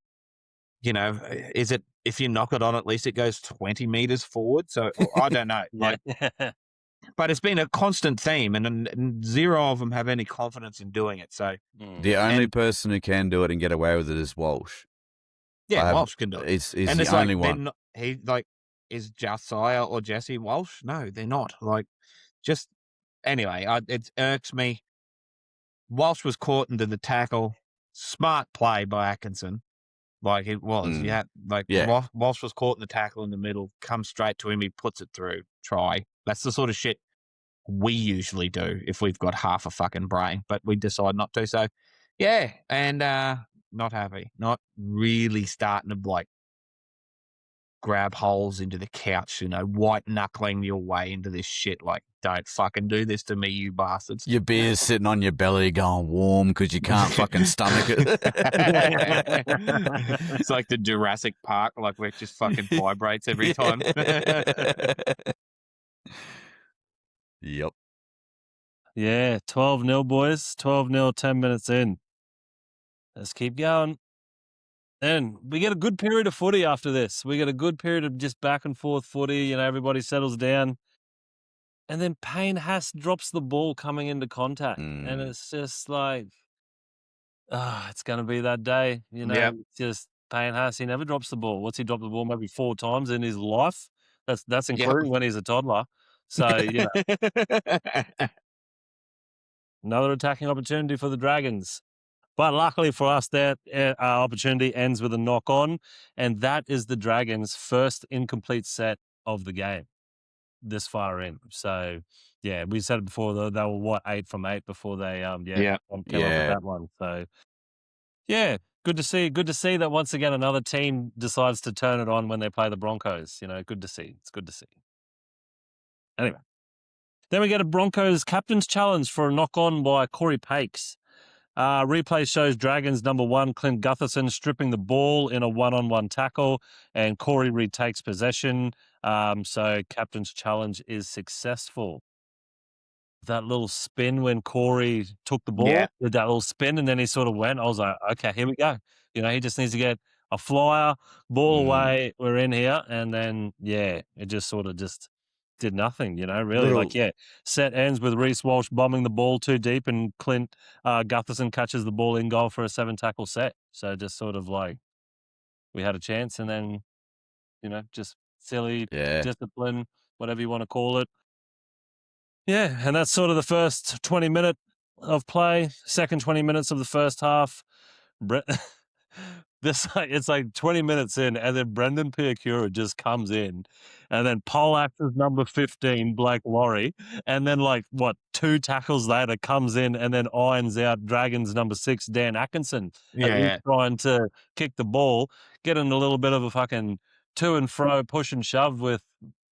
is it if you knock it on, at least it goes 20 meters forward? So I don't know. Like, but it's been a constant theme, and zero of them have any confidence in doing it. So the only person who can do it and get away with it is Walsh. Yeah, Walsh can do it. He's the only one. Is Josiah or Jesse Walsh? No, they're not. Like, just anyway, it irks me. Walsh was caught into the tackle. Smart play by Atkinson. Like it was. Walsh was caught in the tackle in the middle, comes straight to him, he puts it through. Try. That's the sort of shit we usually do if we've got half a fucking brain, but we decide not to. So, yeah, and not happy. Not really starting to, like, grab holes into the couch, white knuckling your way into this shit. Like, don't fucking do this to me, you bastards. Your beer's sitting on your belly going warm because you can't fucking stomach it. It's like the Jurassic Park, like where it just fucking vibrates every time. Yep. Yeah, 12-0, boys. 12-0, 10 minutes in. Let's keep going. And we get a good period of footy after this. We get a good period of just back and forth footy. Everybody settles down. And then Payne Haas drops the ball coming into contact. And it's just like, it's going to be that day. It's just Payne Haas. He never drops the ball. What's he dropped the ball maybe 4 times in his life? That's including when he's a toddler. So, another attacking opportunity for the Dragons. But luckily for us, that opportunity ends with a knock-on, and that is the Dragons' first incomplete set of the game this far in. So, yeah, we said it before, they were, 8 from 8 before they came up with that one. So, yeah, good to see. Good to see that once again another team decides to turn it on when they play the Broncos. Good to see. It's good to see. Anyway, then we get a Broncos captain's challenge for a knock-on by Corey Pakes. Replay shows Dragons number 1, Clint Gutherson, stripping the ball in a one-on-one tackle, and Corey retakes possession. So captain's challenge is successful. That little spin when Corey took the ball, did that little spin, and then he sort of went. I was like, okay, here we go. He just needs to get a flyer, ball away, we're in here. And then, it just sort of just did nothing, really. Set ends with Reece Walsh bombing the ball too deep, and Clint Gutherson catches the ball in goal for a 7-tackle set. So just sort of like we had a chance, and then, just silly discipline, whatever you want to call it. Yeah, and that's sort of the first 20 minute of play, second 20 minutes of the first half. It's like 20 minutes in, and then Brendan Piakura just comes in, and then Polax's number 15, Blake Laurie, and then 2 tackles later comes in and then irons out Dragons number 6, Dan Atkinson. He's trying to kick the ball, getting a little bit of a fucking to and fro, push and shove with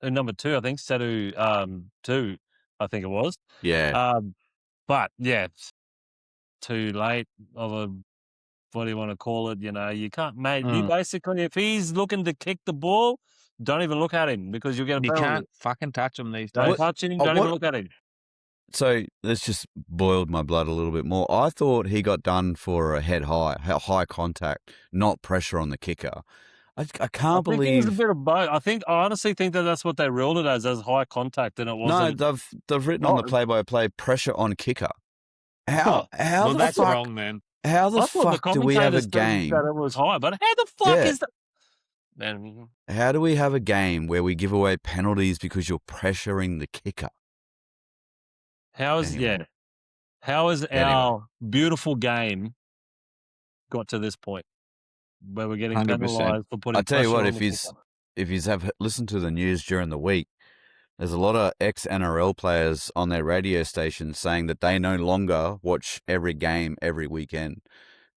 number 2, I think, Sedu 2, I think it was. Yeah. But yeah, too late of a, what do you want to call it? You can't, mate. You basically, if he's looking to kick the ball, don't even look at him because you'll get a penalty. You can't fucking touch him these days. Don't touch him. Don't even look at him. So this just boiled my blood a little bit more. I thought he got done for a high contact, not pressure on the kicker. I can't believe. I think it was a bit of both. I honestly think that's what they ruled it as high contact, and it wasn't. No, they've written on the play-by-play pressure on kicker. How well, the that's fuck? wrong, man. How the fuck do we have a game that it was high? But how the fuck is that? Then how do we have a game where we give away penalties because you're pressuring the kicker? How is our beautiful game got to this point where we're getting 100%. penalised for putting I tell you pressure what, on the kicker. if you have listened to the news during the week, there's a lot of ex-NRL players on their radio stations saying that they no longer watch every game every weekend.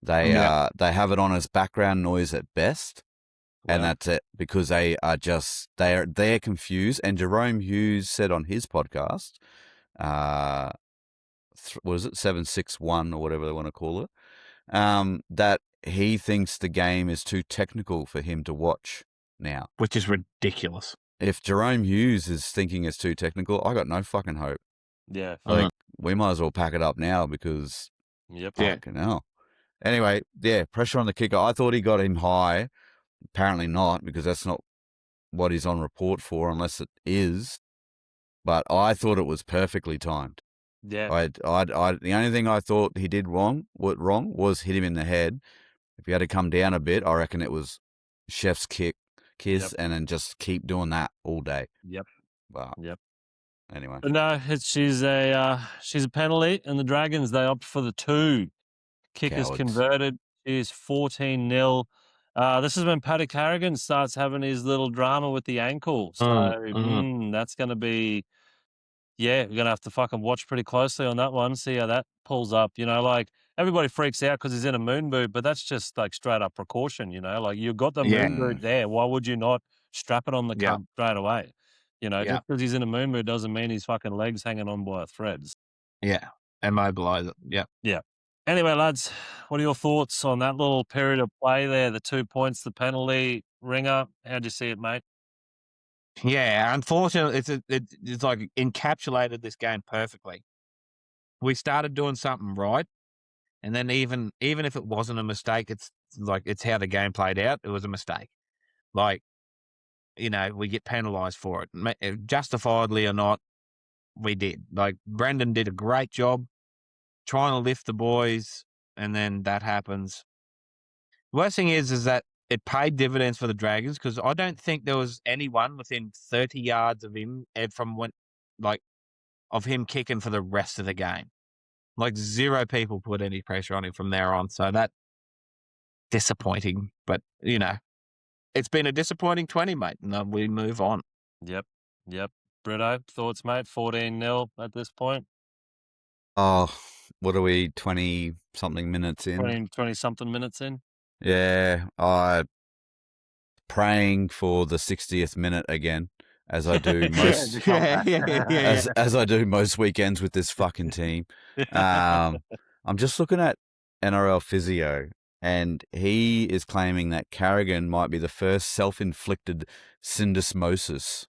They have it on as background noise at best, and Wow. that's it, because they're confused. And Jerome Hughes said on his podcast, what is it, 761 or whatever they want to call it, that he thinks the game is too technical for him to watch now. Which is ridiculous. If Jerome Hughes is thinking it's too technical, I got no fucking hope. Yeah. Like, we might as well pack it up now because Yep. fucking hell. Anyway, yeah, pressure on the kicker. I thought he got him high. Apparently not, because that's not what he's on report for, unless it is. But I thought it was perfectly timed. Yeah. The only thing I thought he did wrong was hit him in the head. If he had to come down a bit, I reckon it was chef's kiss, Yep. and then just keep doing that all day. Yep. But Yep. anyway, But no, she's a penalty, and the Dragons, they opt for the 2. Kickers Cowards. converted. It is 14-0. This is when Paddy Carrigan starts having his little drama with the ankle. So that's going to be, we're going to have to fucking watch pretty closely on that one, see how that pulls up. You know, like, everybody freaks out because he's in a moon boot, but that's just like straight up precaution, you know? Like, you've got the moon boot there. Why would you not strap it on the cunt straight away? You know, just because he's in a moon boot doesn't mean his fucking legs hanging on by threads. Yeah. Immobilize it. Yeah. Yeah. Anyway, lads, what are your thoughts on that little period of play there? The 2 points, the penalty, ringer. How'd you see it, mate? Yeah, unfortunately, it's like encapsulated this game perfectly. We started doing something right, and then even if it wasn't a mistake, it's how the game played out. It was a mistake. Like, you know, we get penalised for it, justifiably or not. We did. Like, Brendan did a great job trying to lift the boys, and then that happens. The worst thing is that it paid dividends for the Dragons, because I don't think there was anyone within 30 yards of him of him kicking for the rest of the game. Like, 0 people put any pressure on him from there on. So that disappointing, but you know, it's been a disappointing 20, mate, and we move on. Yep. Britto, thoughts, mate? 14-0 at this point. Oh, what are we, 20-something minutes in? 20-something minutes in. Yeah, I praying for the 60th minute again, as I do most as I do most weekends with this fucking team. I'm just looking at NRL physio, and he is claiming that Carrigan might be the first self-inflicted syndesmosis,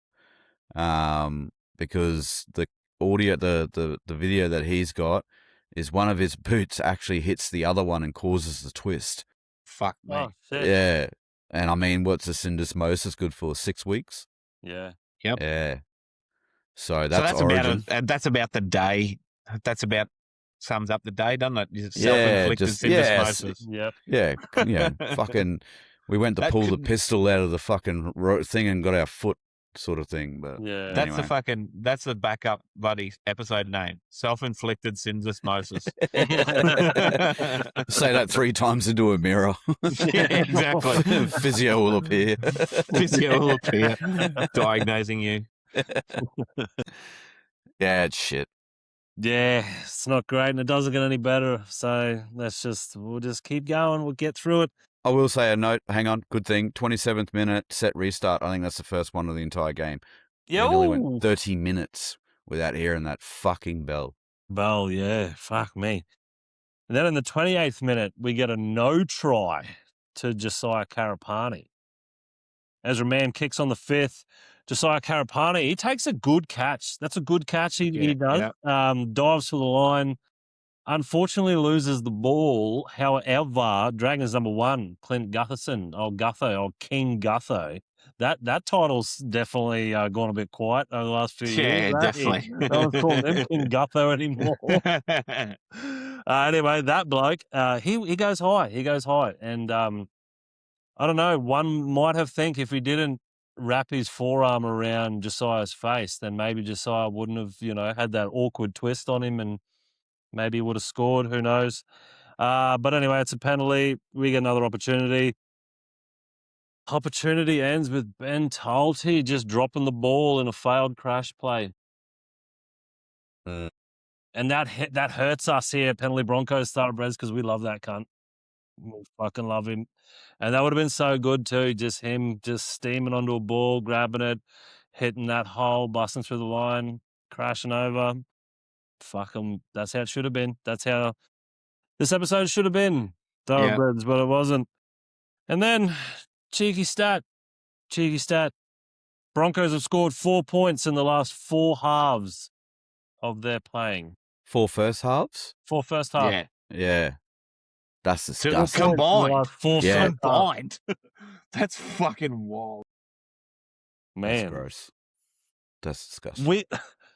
because the audio, the video that he's got is one of his boots actually hits the other one and causes the twist. Fuck me. Oh, shit. Yeah. And I mean, what's a syndesmosis good for? 6 weeks? Yeah. Yep. Yeah. So that's origin. That's about the day. That's about sums up the day, doesn't it? Yeah, Self-inflicted syndesmosis. Yep. Yeah. Fucking, we went to pull the pistol out of the fucking thing and got our foot, sort of thing. But yeah, anyway. That's the backup buddy episode name. Self-inflicted syndesmosis. Say that 3 times into a mirror. Yeah, exactly. Physio will appear. Diagnosing you. Yeah, it's shit. Yeah, it's not great, and it doesn't get any better. So we'll just keep going. We'll get through it. I will say a note. Hang on, good thing. 27th minute set restart. I think that's the first one of the entire game. Yeah, we nearly went 30 minutes without hearing that fucking bell. Bell, yeah, fuck me. And then in the 28th minute, we get a no try to Josiah Karapani. Ezra Mann kicks on the 5th. Josiah Karapani, he takes a good catch. That's a good catch he does. Yeah. Dives for the line. Unfortunately, loses the ball. However, Dragons number 1, Clint Gutherson, King Gutho. That title's definitely gone a bit quiet over the last few years. Yeah, definitely. No one's calling him King Gutho anymore. Anyway, that bloke, he goes high. He goes high. And I don't know, one might have think if he didn't wrap his forearm around Josiah's face, then maybe Josiah wouldn't have, had that awkward twist on him and maybe he would have scored. Who knows? But anyway, it's a penalty. We get another opportunity. Opportunity ends with Ben Tolte just dropping the ball in a failed crash play. And that hurts us here, penalty Broncos, Thoroughbreds, because we love that cunt. We fucking love him. And that would have been so good too, just him just steaming onto a ball, grabbing it, hitting that hole, busting through the line, crashing over. Fuck him. That's how it should have been. That's how this episode should have been. Thoroughbreds, but it wasn't. And then, cheeky stat. Broncos have scored 4 points in the last 4 halves of their playing. 4 first halves? 4 first half. Yeah. Yeah. That's So disgusting. combined. Yeah. Combined. That's fucking wild. Man. That's gross. That's disgusting.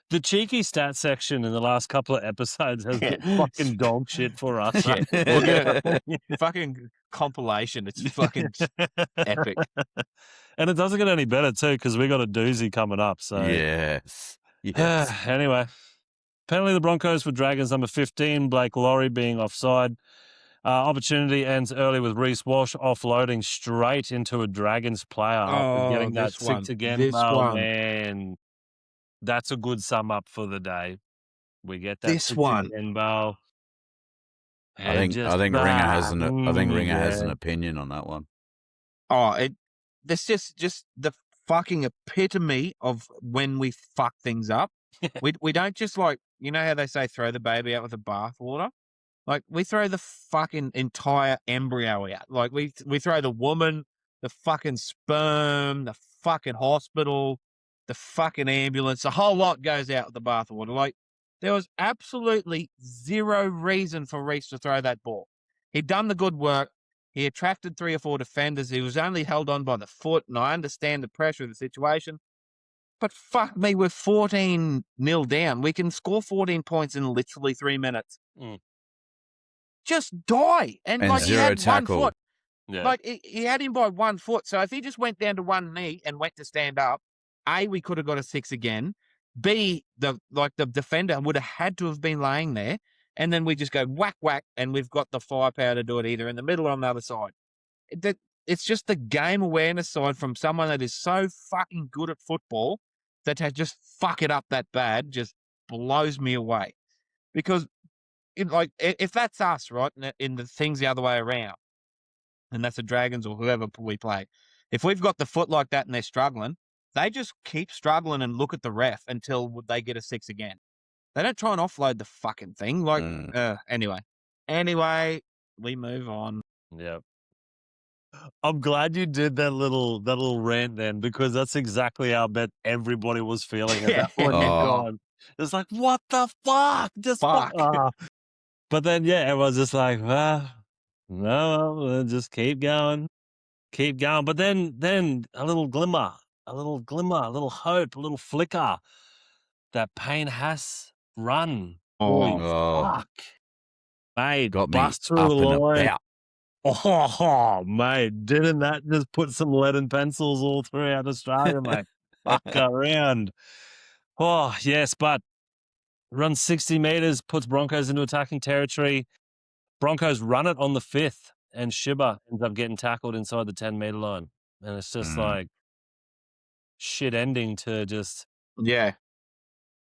The cheeky stat section in the last couple of episodes has been fucking dog shit for us. Yeah. We'll get a fucking compilation. It's fucking epic. And it doesn't get any better too, because we got a doozy coming up. So Yes. Anyway, penalty the Broncos for Dragons number 15, Blake Laurie being offside. Opportunity ends early with Reece Walsh offloading straight into a Dragons player after getting that 6 again. Man, that's a good sum up for the day. We get that This 6 one. again, Bale. I think Ringer has an opinion on that one. That's just the fucking epitome of when we fuck things up. we don't just like, you know how they say throw the baby out with the bathwater? Like, we throw the fucking entire embryo out. Like, we throw the woman, the fucking sperm, the fucking hospital, the fucking ambulance. The whole lot goes out with the bathwater. Like, there was absolutely zero reason for Reece to throw that ball. He'd done the good work. He attracted 3 or 4 defenders. He was only held on by the foot, and I understand the pressure of the situation. But fuck me, we're 14-0 down. We can score 14 points in literally 3 minutes. Just die. And like, he had tackle. 1 foot. Yeah. Like, he had him by 1 foot. So if he just went down to one knee and went to stand up, A, we could have got a 6 again. B, the defender would have had to have been laying there. And then we just go whack, whack, and we've got the firepower to do it either in the middle or on the other side. It's just the game awareness side from someone that is so fucking good at football that had just fuck it up that bad just blows me away. Because, if that's us, right, in the things the other way around, and that's the Dragons or whoever we play, if we've got the foot like that and they're struggling, they just keep struggling and look at the ref until they get a 6 again. They don't try and offload the fucking thing. Like, Anyway, we move on. Yeah. I'm glad you did that little rant then, because that's exactly how I bet everybody was feeling at that point in time. It's like, what the fuck? Just fuck. But then, everyone's just like, no, just keep going. But then a little glimmer, a little hope, a little flicker. That Payne Haas run. Fuck. Mate, Got me bust through up the and line. about. Oh, mate, didn't that just put some lead and pencils all throughout Australia, mate? Fuck around. Oh, yes, but run 60 metres, puts Broncos into attacking territory. Broncos run it on the 5th, and Shibba ends up getting tackled inside the 10-metre line. And it's just like shit ending to just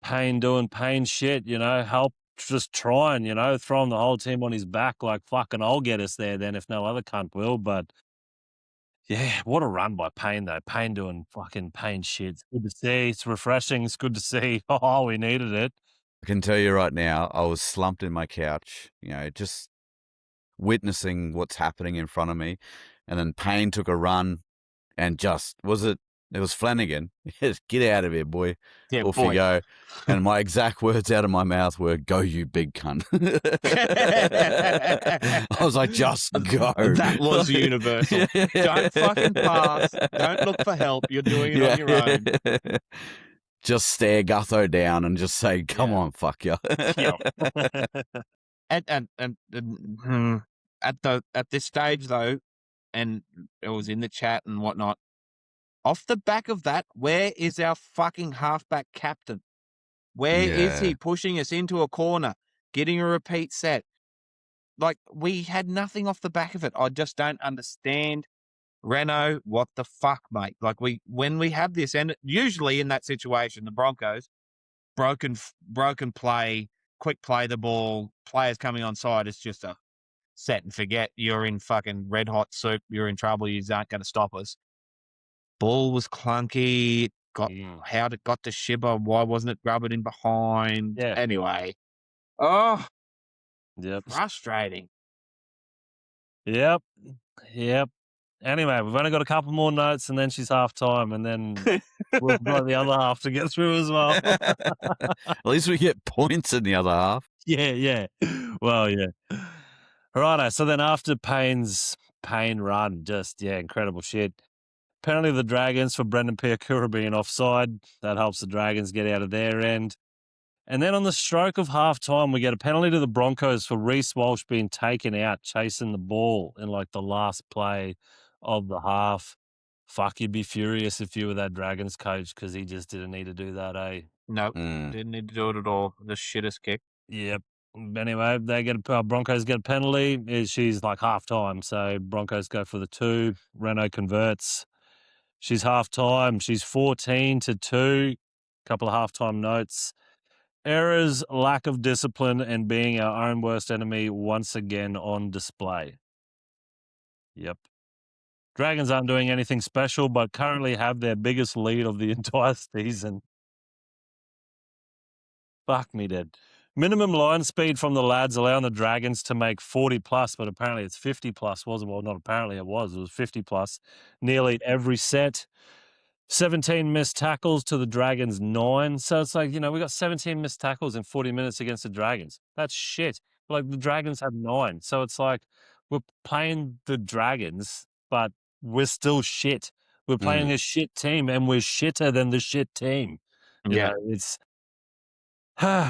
Payne doing Payne shit, help just trying, throwing the whole team on his back like, fucking, I'll get us there then if no other cunt will. But, yeah, what a run by Payne, though. Payne doing fucking Payne shit. It's good to see. It's refreshing. It's good to see. Oh, we needed it. I can tell you right now, I was slumped in my couch, just witnessing what's happening in front of me. And then Payne took a run and it was Flanagan. Get out of here, boy. Yeah, Off you go. And my exact words out of my mouth were, go, you big cunt. I was like, just go. That was universal. Don't fucking pass. Don't look for help. You're doing it on your own. Just stare Gutho down and just say, come on, fuck you. And at this stage, though, and it was in the chat and whatnot, off the back of that, where is our fucking halfback captain? Where is he pushing us into a corner, getting a repeat set, like, we had nothing off the back of it. I just don't understand. Renault, what the fuck, mate? Like, when we have this, and usually in that situation, the Broncos, broken play, quick play the ball, players coming on side, it's just a set and forget. You're in fucking red hot soup. You're in trouble. You aren't going to stop us. Ball was clunky. How'd it got to Shibber? Why wasn't it rubbered in behind? Yeah. Anyway. Oh, Yep. frustrating. Yep. Anyway, we've only got a couple more notes, and then she's half time, and then we've got the other half to get through as well. At least we get points in the other half. Yeah. Well, yeah. Righto. So then after Payne run, just, incredible shit. Penalty of the Dragons for Brendan Piakura being offside. That helps the Dragons get out of their end. And then on the stroke of half-time, we get a penalty to the Broncos for Reece Walsh being taken out, chasing the ball in, like, the last play of the half. Fuck, you'd be furious if you were that Dragons coach because he just didn't need to do that, eh? Nope. Didn't need to do it at all. The shittest kick. Yep. Anyway, Broncos get a penalty. She's like half-time, so Broncos go for the 2. Renault converts. She's half-time. She's 14-2. Couple of half-time notes. Errors, lack of discipline, and being our own worst enemy once again on display. Yep. Dragons aren't doing anything special, but currently have their biggest lead of the entire season. Fuck me dead. Minimum line speed from the lads allowing the Dragons to make 40 plus, but apparently it's 50 plus, wasn't it? Well, not apparently it was 50 plus. Nearly every set. 17 missed tackles to the Dragons 9. So it's like, we got 17 missed tackles in 40 minutes against the Dragons. That's shit. Like the Dragons had 9. So it's like we're playing the Dragons, but we're still shit. We're playing a shit team and we're shitter than the shit team. You know, it's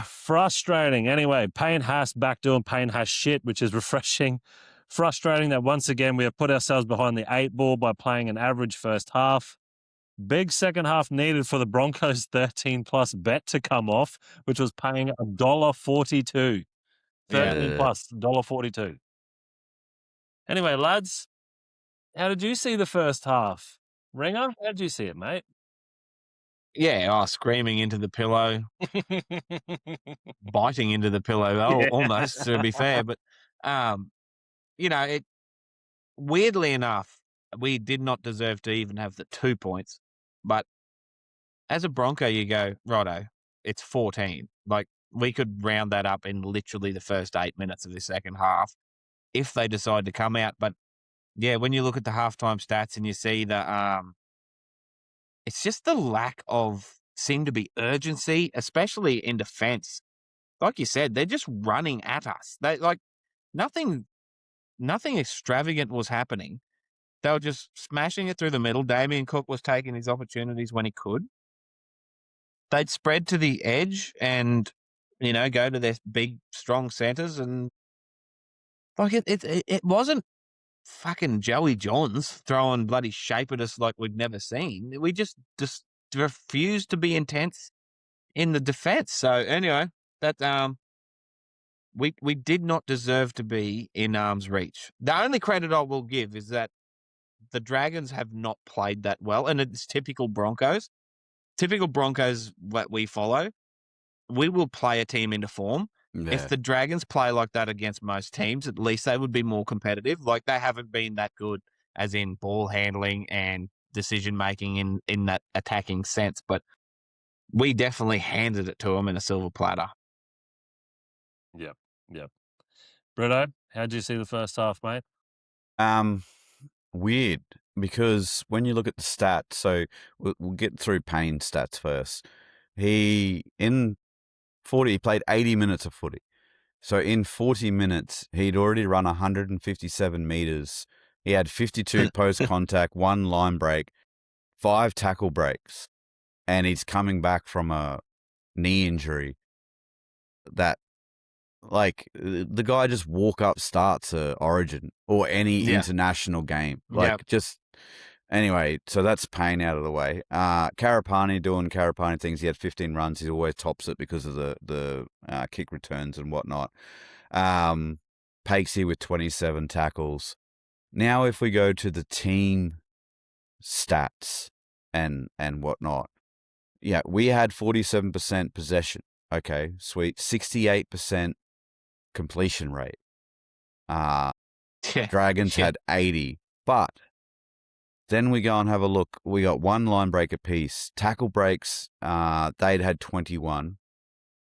frustrating. Anyway, Payne Haas back doing Payne Haas shit, which is refreshing. Frustrating that once again we have put ourselves behind the 8 ball by playing an average first half. Big second half needed for the Broncos 13 plus bet to come off, which was paying $1.42. 13 plus $1.42. Anyway, lads, how did you see the first half? Ringer, how did you see it, mate? Yeah, screaming into the pillow, biting into the pillow, almost, to be fair. But, weirdly enough, we did not deserve to even have the 2 points. But as a Bronco, you go, righto, it's 14. Like, we could round that up in literally the first 8 minutes of the second half if they decide to come out. But, yeah, when you look at the halftime stats and you see it's just the lack of seem to be urgency, especially in defense. Like you said, they're just running at us. They nothing extravagant was happening. They were just smashing it through the middle. Damien Cook was taking his opportunities when he could. They'd spread to the edge and, go to their big, strong centers. And like it wasn't fucking Joey Johns throwing bloody shape at us like we'd never seen. We just refused to be intense in the defense. So anyway, that we did not deserve to be in arm's reach. The only credit I will give is that the Dragons have not played that well, and it's typical Broncos. Typical Broncos that we follow. We will play a team into form. Yeah. If the Dragons play like that against most teams, at least they would be more competitive. Like, they haven't been that good as in ball handling and decision-making in that attacking sense. But we definitely handed it to them in a silver platter. Yep. Britto, how'd you see the first half, mate? Weird, because when you look at the stats, so we'll get through Payne's stats first. He played 80 minutes of footy. So in 40 minutes, he'd already run 157 meters. He had 52 post-contact, 1 line break, 5 tackle breaks, and he's coming back from a knee injury that, like, the guy just starts a Origin or any international game. Anyway, so that's Payne out of the way. Karapani doing Karapani things. He had 15 runs. He always tops it because of the kick returns and whatnot. Pakesy with 27 tackles. Now, if we go to the team stats and whatnot, yeah, we had 47% possession. Okay, sweet. 68% completion rate. Dragons had 80, but then we go and have a look. We got one line break apiece. Tackle breaks, they'd had 21.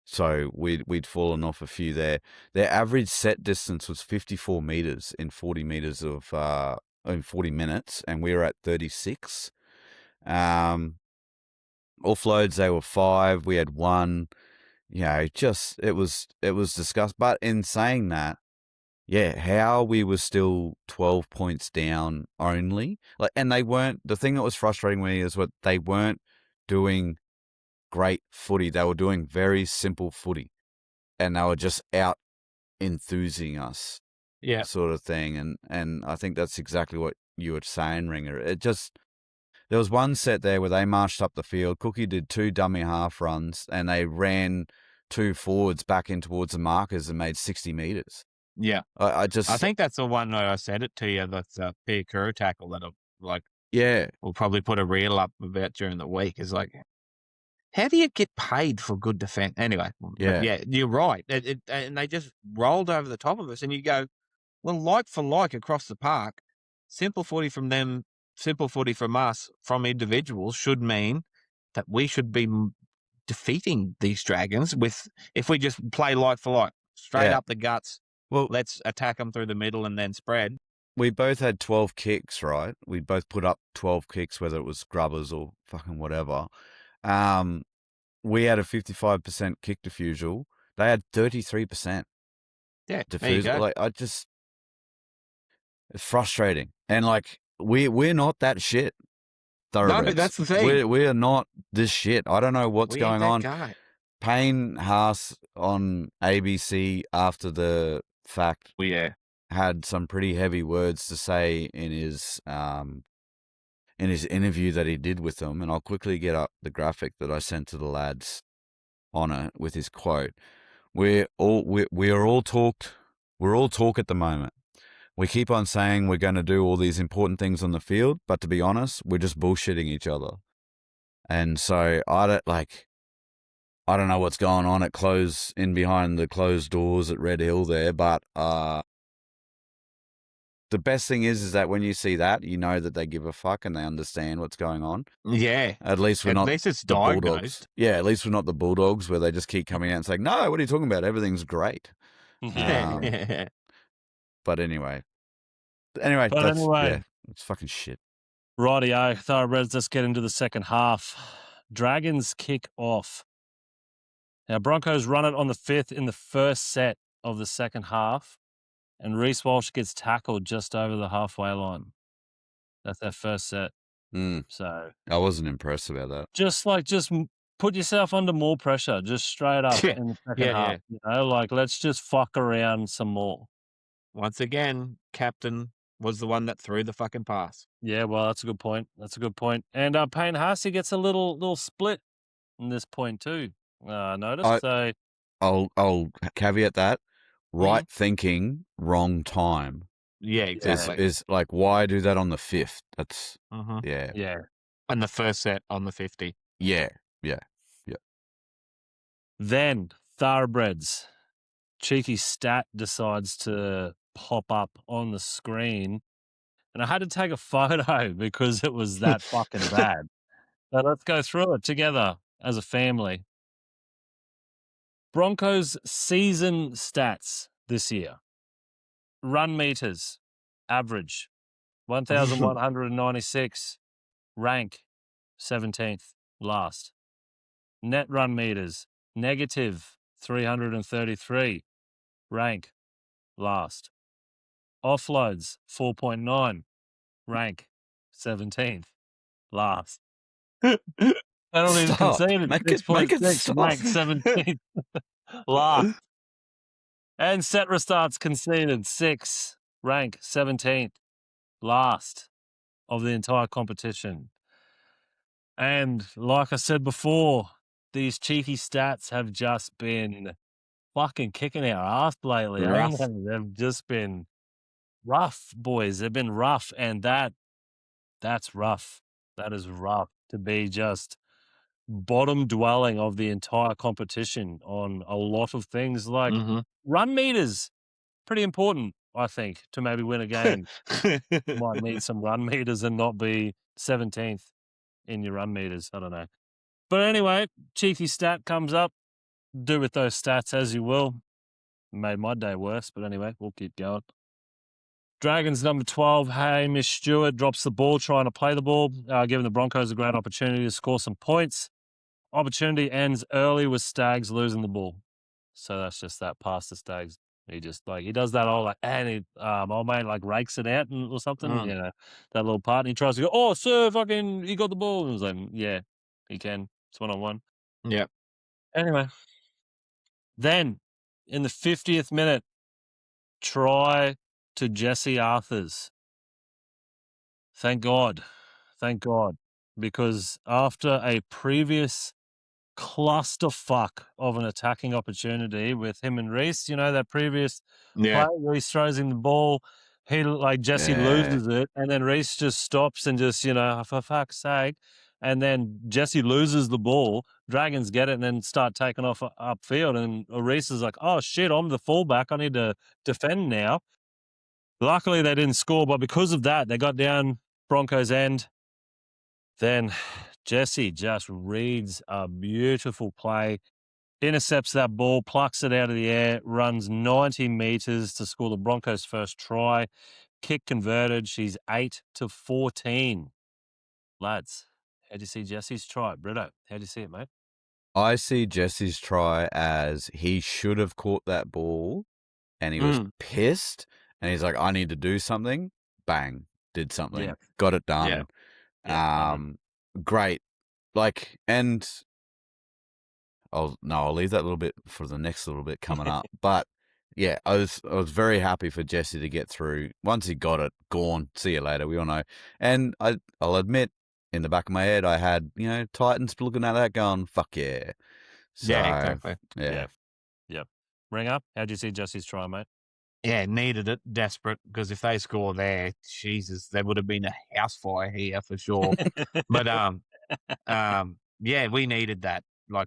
So we'd fallen off a few there. Their average set distance was 54 meters in 40 meters of in 40 minutes, and we were at 36. Offloads, they were 5. We had 1. Just it was discussed. But in saying that, yeah, how we were still 12 points down only. And they weren't. The thing that was frustrating me is what they weren't doing great footy. They were doing very simple footy, and they were just out enthusing us, sort of thing. And I think that's exactly what you were saying, Ringer. There was one set there where they marched up the field. Cookie did 2 dummy half runs, and they ran 2 forwards back in towards the markers and made 60 meters. Yeah. I think that's the one that I said it to you. That's a Piakura tackle that we'll probably put a reel up about during the week. Is like, how do you get paid for good defense? Anyway, you're right. And they just rolled over the top of us, and you go, well, like for like across the park, simple footy from them, simple footy from us, from individuals should mean that we should be defeating these Dragons if we just play like for like, straight up the guts. Well, let's attack them through the middle and then spread. We both had 12 kicks, right? We both put up 12 kicks, whether it was grubbers or fucking whatever. We had a 55% kick defusal. They had 33%. Yeah, defusal. It's frustrating. And we're not that shit. Thoroughbreds. No, that's the thing. We are not this shit. I don't know what's going on. Guy. Payne Haas on ABC after the fact had some pretty heavy words to say in his interview that he did with them, and I'll quickly get up the graphic that I sent to the lads on it with his quote. We're all talk at the moment. We keep on saying we're going to do all these important things on the field, but to be honest, we're just bullshitting each other. And so I don't know what's going on behind the closed doors at Red Hill there, but the best thing is that when you see that, you know that they give a fuck and they understand what's going on. Yeah. At least it's the Bulldogs. Yeah, at least we're not the Bulldogs where they just keep coming out and saying, no, what are you talking about? Everything's great. But anyway, it's fucking shit. Rightio, Thoroughbreds, let's get into the second half. Dragons kick off. Now, Broncos run it on the 5th in the first set of the second half, and Reece Walsh gets tackled just over the halfway line. That's their first set. So I wasn't impressed about that. Just put yourself under more pressure, just straight up in the second half. Yeah. Let's just fuck around some more. Once again, captain was the one that threw the fucking pass. Yeah, well, that's a good point. And Payne Haas, he gets a little split in this point too. Notice. I'll caveat that. Right thinking, wrong time. Yeah, exactly. Is why do that on the 5th? That's yeah. And the first set on the 50. Yeah. Then Thoroughbreds, cheeky stat decides to pop up on the screen, and I had to take a photo because it was that fucking bad. So let's go through it together as a family. Broncos season stats this year. Run meters, average, 1,196. Rank, 17th, last. Net run meters, negative 333. Rank, last. Offloads, 4.9. Rank, 17th, last. Penalties conceded, 6.6. Rank, 17th, last. And set restarts conceded, 6. Rank, 17th, last of the entire competition. And like I said before, these cheeky stats have just been fucking kicking our ass lately, haven't Rough. they? They've just been rough, boys. They've been rough, and that's rough. That is rough to be just bottom dwelling of the entire competition on a lot of things like Mm-hmm. run meters. Pretty important, I think, to maybe win a game. Might need some run meters and not be 17th in your run meters. I don't know. But anyway, cheeky stat comes up. Do with those stats as you will. Made my day worse, but anyway, we'll keep going. Dragons number 12, Hamish Stewart drops the ball trying to play the ball, giving the Broncos a great opportunity to score some points. Opportunity ends early with Stags losing the ball. So that's just that pass to Stags. He just he does that all and he, old mate rakes it out or something, you know, that little part. And he tries to go, oh, sir, fucking, he got the ball. And I was like, yeah, he can. It's 1-on-1. Yeah. Anyway, then in the 50th minute, try to Jesse Arthurs. Thank God. Thank God. Because after a previous clusterfuck of an attacking opportunity with him and Reese, you know, that previous play, Reese throws him the ball, he Jesse loses it, and then Reese just stops and just, you know, for fuck's sake, and then Jesse loses the ball, Dragons get it and then start taking off upfield, and Reese is like, oh shit, I'm the fullback, I need to defend now. Luckily they didn't score, but because of that, they got down Broncos end. Then Jesse just reads a beautiful play, intercepts that ball, plucks it out of the air, runs 90 meters to score the Broncos' first try. Kick converted. She's 8-14. Lads, how'd you see Jesse's try? Britto, how'd you see it, mate? I see Jesse's try as he should have caught that ball and he was pissed and he's like, I need to do something. Bang, did something. Yeah. Got it done. Yeah. Great. And I'll leave that little bit for the next little bit coming up. But yeah, I was very happy for Jesse to get through. Once he got it, gone. See you later. We all know. And I'll admit, in the back of my head, I had, you know, Titans looking at that going, fuck yeah. So, yeah, exactly. Yeah. Yep. Ring up. How'd you see Jesse's try, mate? Yeah, needed it, desperate, because if they score there, Jesus, there would have been a house fire here for sure. But yeah, we needed that.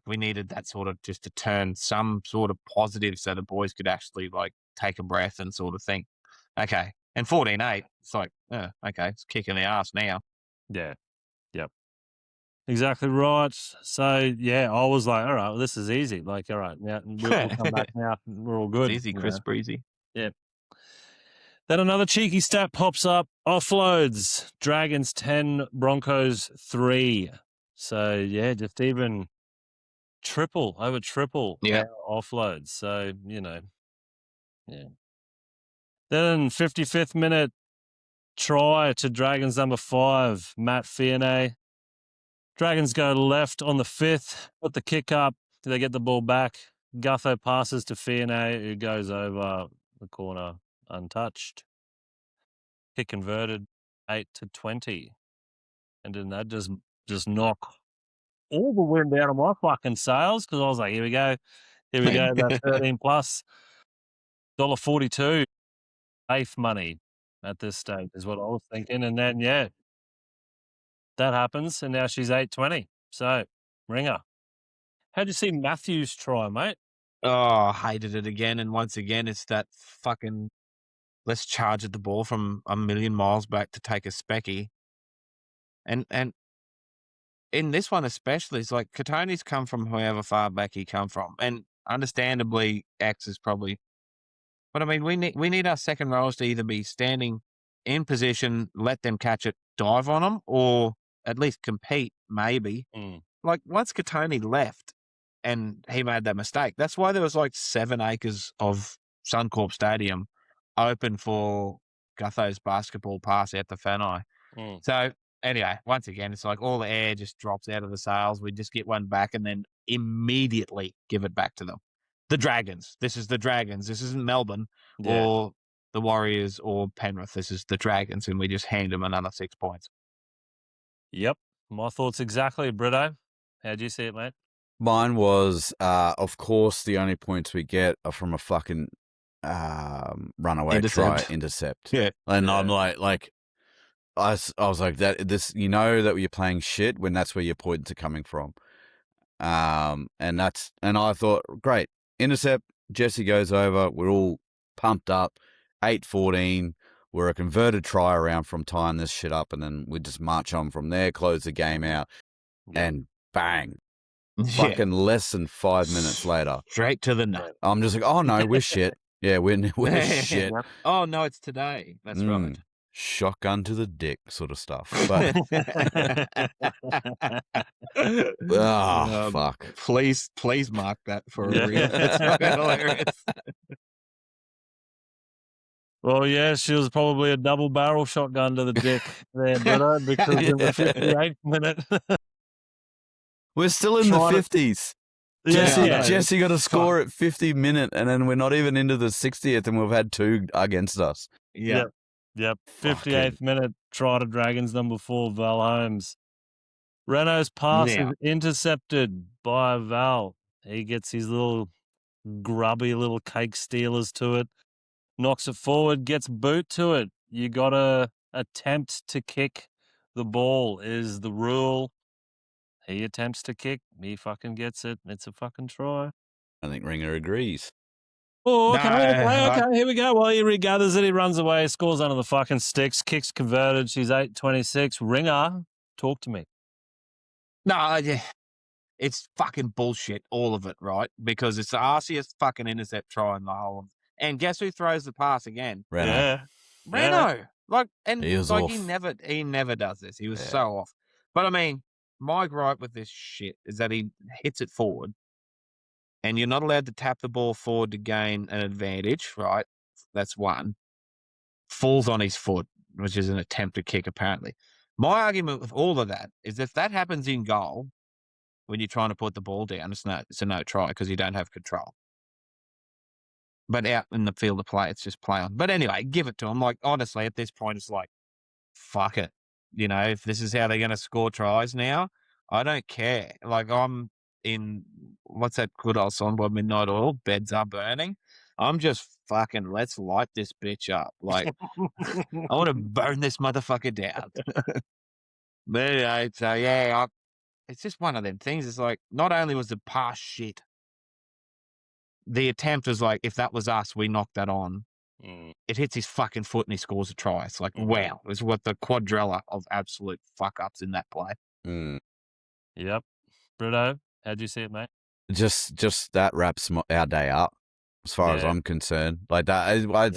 We needed that sort of just to turn some sort of positive so the boys could actually take a breath and sort of think, okay. And 14-8, it's like, okay, it's kicking the ass now. Yeah. Yep. Exactly right. So yeah, I was like, all right, well, this is easy. All right, now we'll come back now. We're all good. It's easy, Chris Breezy. Yeah. Then another cheeky stat pops up. Offloads. Dragons 10, Broncos 3. So yeah, just even over triple Yeah. offloads. So, you know, yeah. Then 55th minute try to Dragons number 5, Matt Fiernay. Dragons go left on the 5th, put the kick up. They get the ball back. Gutho passes to Fiernay, who goes over the corner untouched. Kick converted, 8-20. And then that just knock all the wind out of my fucking sails, because I was like, here we go, that 13 plus $1.42 safe money at this stage is what I was thinking. And then, yeah, that happens, and now she's 8-20. So, ringer. How'd you see Matthews try, mate? Oh, hated it again. And once again, it's that fucking let's charge at the ball from a million miles back to take a specky. And in this one especially, it's like Katoni's come from however far back he come from. And understandably, X is probably... But I mean, we need our second rowers to either be standing in position, let them catch it, dive on them, or at least compete, maybe. Once Katoni left and he made that mistake, that's why there was 7 acres of Suncorp Stadium open for Gutho's basketball pass out to Fanai. So anyway, once again, it's like all the air just drops out of the sails. We just get one back and then immediately give it back to them. The Dragons. This is the Dragons. This isn't Melbourne or the Warriors or Penrith. This is the Dragons, and we just hand them another 6 points. Yep. My thoughts exactly, Britto. How'd you see it, mate? Mine was, of course, the only points we get are from a fucking runaway try intercept. Yeah. And I'm like, I was like, this, you know that you're playing shit when that's where your points are coming from. And I thought, great, intercept, Jesse goes over, we're all pumped up, 8-14, we're a converted try around from tying this shit up, and then we just march on from there, close the game out, and bang. Fucking less than 5 minutes later. Straight to the nut. I'm just like, oh no, we're shit. Yeah, we're shit. Oh no, it's today. That's right. Shotgun to the dick sort of stuff. But fuck. Please mark that for a reel. That's fucking hilarious. Well, yeah, she was probably a double barrel shotgun to the dick there, Britto, because in the 58th minute. We're still in the 50s. Jesse got a score at 50 minute, and then we're not even into the 60th, and we've had 2 against us. Yep. 58th minute, try to Dragons number 4, Val Holmes. Renault's pass is intercepted by Val. He gets his little grubby little cake stealers to it, knocks it forward, gets boot to it. You got to attempt to kick the ball is the rule. He attempts to kick, he fucking gets it. It's a fucking try. I think Ringer agrees. Oh, okay, here we go. Well, he regathers it, he runs away, scores under the fucking sticks, kicks converted. She's 8-26. Ringer, talk to me. No, yeah. It's fucking bullshit, all of it, right? Because it's the arsiest fucking intercept try in the whole. And guess who throws the pass again? Renault. Renault. He never does this. He was so off. But I mean, my gripe with this shit is that he hits it forward, and you're not allowed to tap the ball forward to gain an advantage, right? That's one. Falls on his foot, which is an attempt to kick, apparently. My argument with all of that is if that happens in goal, when you're trying to put the ball down, it's a no try because you don't have control. But out in the field of play, it's just play on. But anyway, give it to him. Like, honestly, at this point, it's like, fuck it. You know, if this is how they're going to score tries now, I don't care. Like, I'm in, what's that good old song by Midnight Oil? Beds Are Burning. I'm just fucking, let's light this bitch up. Like, I want to burn this motherfucker down. But anyway, so yeah, it's just one of them things. It's like, not only was the pass shit, the attempt was like, if that was us, we knocked that on. It hits his fucking foot and he scores a try. It's like, wow, it's what the quadrilla of absolute fuck ups in that play. Yep. Britto, how'd you see it, mate? Just that wraps our day up, as far as I'm concerned. Like that,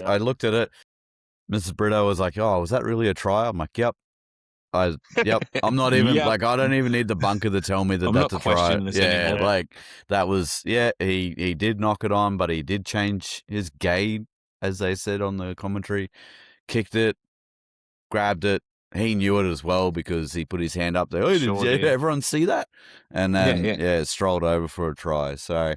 I looked at it. Mrs. Britto was like, "Oh, was that really a try?" I'm like, "Yep." I'm not even like, I don't even need the bunker to tell me that that's a try. Anymore. Like that was he did knock it on, but he did change his gait, as they said on the commentary. Kicked it, grabbed it. He knew it as well because he put his hand up there. Oh, did everyone see that? And then strolled over for a try. So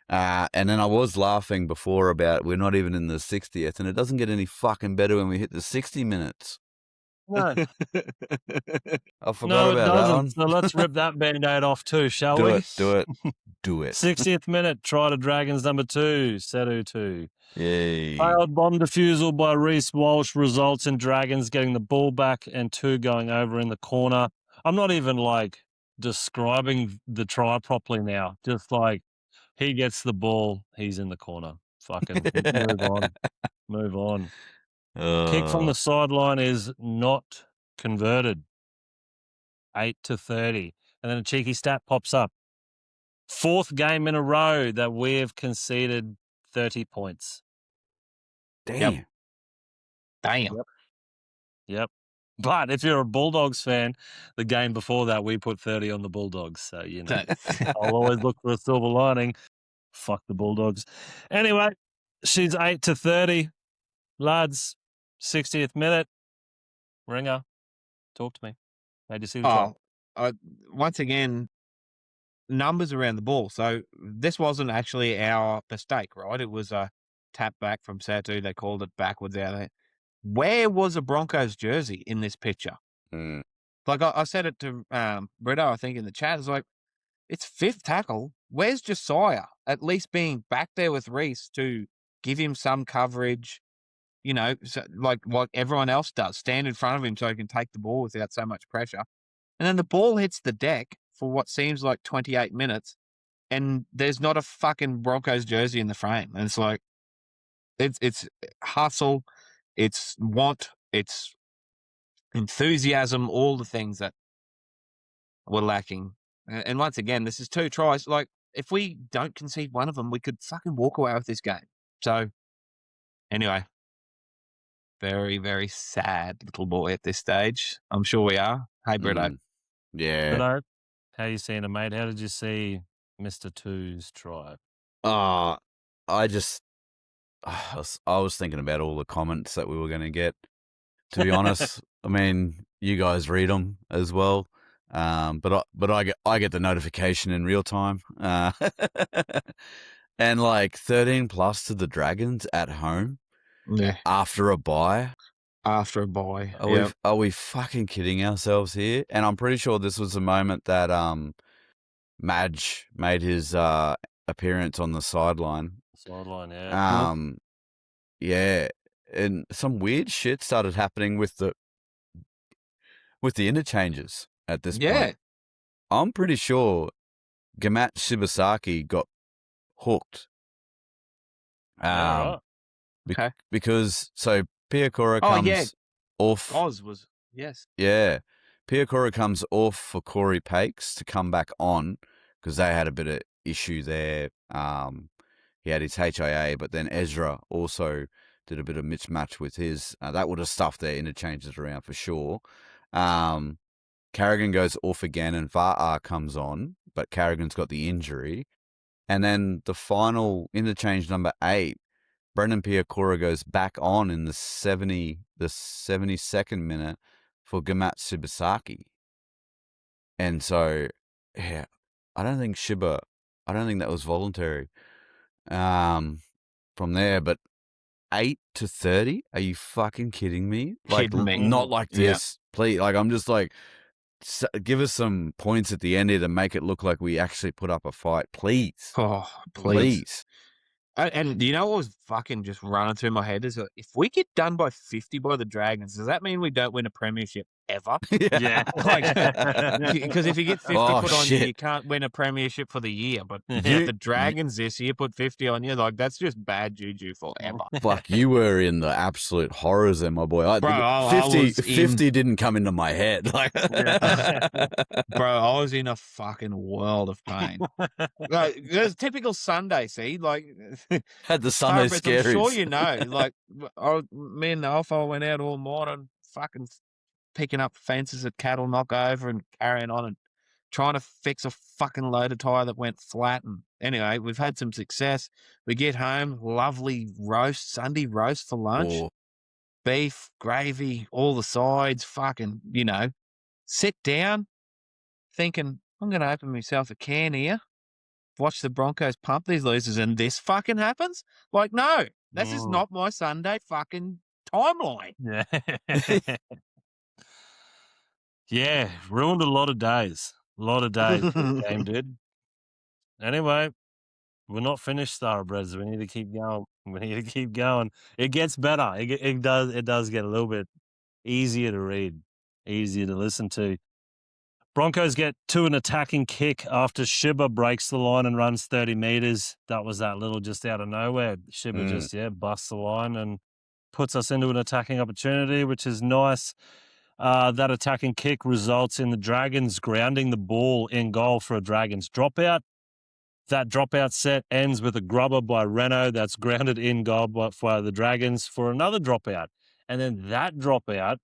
and then I was laughing before about we're not even in the 60th, and it doesn't get any fucking better when we hit the 60 minutes. No. I forgot No, it about that doesn't. one. So let's rip that Band-Aid off too, shall we? Do it. 60th minute, try to Dragons number 2, Sedu 2. Yay. Failed bomb defusal by Reece Walsh results in Dragons getting the ball back and 2 going over in the corner. I'm not even like describing the try properly now. Just like he gets the ball, he's in the corner. Fucking move on. Kick from the sideline is not converted. 8-30. And then a cheeky stat pops up. 4th game in a row that we have conceded 30 points. Damn. Yep. But if you're a Bulldogs fan, the game before that, we put 30 on the Bulldogs. So, you know, I'll always look for a silver lining. Fuck the Bulldogs. Anyway, she's 8-30. Lads, 60th minute. Ringer, talk to me. How'd you see the try? Once again, numbers around the ball. So this wasn't actually our mistake, right? It was a tap back from Satu. They called it backwards out there. Where was a Broncos jersey in this picture? Like I said it to Britto, I think in the chat. It's like, it's fifth tackle. Where's Josiah at least being back there with Reese to give him some coverage, so, like what everyone else does, stand in front of him so he can take the ball without so much pressure. And then the ball hits the deck for what seems like 28 minutes, and there's not a fucking Broncos jersey in the frame. And it's like, it's hustle, it's want, it's enthusiasm, all the things that were lacking. And once again, this is 2 tries. Like, if we don't concede one of them, we could fucking walk away with this game. So, anyway, very, very sad little boy at this stage. I'm sure we are. Hey, Britto. Yeah. Britto, how you seeing it, mate? How did you see Mr. Two's try? I was thinking about all the comments that we were going to get. To be honest, I mean, you guys read them as well, but I get the notification in real time, and like 13 plus to the Dragons at home, after a bye. After a bye, are we fucking kidding ourselves here? And I'm pretty sure this was the moment that Madge made his appearance on the sideline. Yeah. Yeah, and some weird shit started happening with the interchanges at this point. I'm pretty sure Gamat Shibasaki got hooked. Okay. Because Piakura comes off. Oz was, yes. Yeah. Piakura comes off for Corey Pakes to come back on because they had a bit of issue there. He had his HIA, but then Ezra also did a bit of mismatch with his. That would have stuffed their interchanges around for sure. Carrigan goes off again and Va'a comes on, but Carrigan's got the injury. And then the final interchange number 8, Brendan Piakura goes back on in the 72nd minute for Gamat Shibasaki. And so, yeah, I don't think that was voluntary. From there, but 8-30? Are you fucking kidding me? Like, not like this, please. Like, I'm just like, give us some points at the end here to make it look like we actually put up a fight, please. Oh, please. And you know what was fucking just running through my head is that if we get done by 50 by the Dragons, does that mean we don't win a premiership ever? Yeah. Because if you get 50 put on you, you can't win a premiership for the year. But if the Dragons this year put 50 on you, like, that's just bad juju forever. Fuck, you were in the absolute horrors there, my boy. 50 didn't come into my head. Like, bro, I was in a fucking world of pain. Like, it was typical Sunday, see? Like, had the Sunday scaries. I'm sure you know. Like, me and the Alpha went out all morning, fucking picking up fences at cattle knock over and carrying on and trying to fix a fucking loader tire that went flat. And anyway, we've had some success. We get home, lovely roast, Sunday roast for lunch. Beef, gravy, all the sides, fucking, sit down thinking, I'm going to open myself a can here, watch the Broncos pump these losers, and this fucking happens? Like, no, this is not my Sunday fucking timeline. Yeah. Yeah, ruined a lot of days. A lot of days the game did. Anyway, we're not finished, Thoroughbreds. We need to keep going. It gets better. It does get a little bit easier to read, easier to listen to. Broncos get to an attacking kick after Shiba breaks the line and runs 30 meters. That was that little just out of nowhere. Shiba just busts the line and puts us into an attacking opportunity, which is nice. That attacking kick results in the Dragons grounding the ball in goal for a Dragons dropout. That dropout set ends with a grubber by Renault that's grounded in goal for the Dragons for another dropout. And then that dropout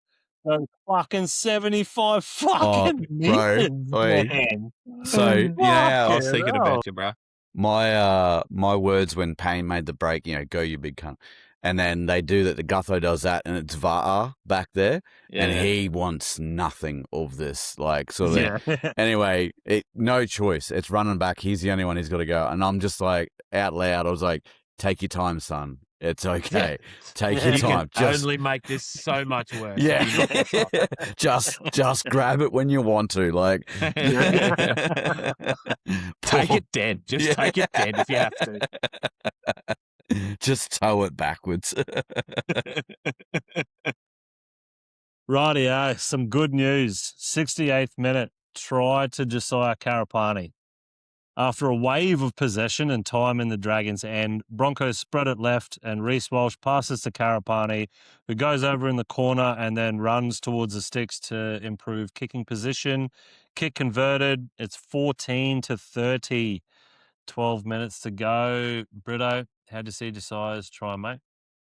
goes fucking 75 fucking meters, man. So, I was thinking about you, bro. My words when Payne made the break, go you big cunt. And then they do that. The Gutho does that, and it's Va'a back there, and he wants nothing of this. Like, sort of. Anyway, no choice. It's running back. He's the only one who's got to go. And I'm just like, out loud, I was like, take your time, son. It's okay. Yeah. Take Yeah. your You can time. Just only make this so much worse. yeah. You're not gonna just grab it when you want to. Like take it dead. Just take it dead if you have to. Just tow it backwards. Rightio, some good news. 68th minute, try to Josiah Karapani. After a wave of possession and time in the Dragons' end, Broncos spread it left and Reece Walsh passes to Karapani, who goes over in the corner and then runs towards the sticks to improve kicking position. Kick converted. It's 14-30. 12 minutes to go. Britto, how'd you see Josiah's try, mate?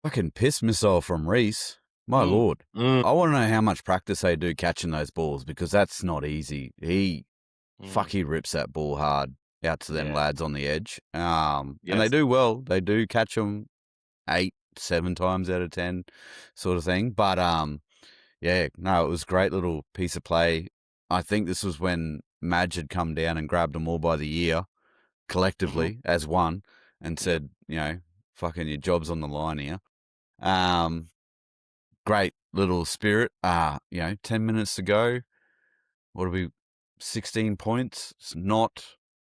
Fucking piss missile from Reece. My lord. I want to know how much practice they do catching those balls because that's not easy. He rips that ball hard out to them lads on the edge. And they do well. They do catch them 8, 7 times out of 10 sort of thing. But, it was a great little piece of play. I think this was when Madge had come down and grabbed them all by the ear collectively as one and said, fucking your job's on the line here. Great little spirit. 10 minutes to go. What are we? 16 points. It's not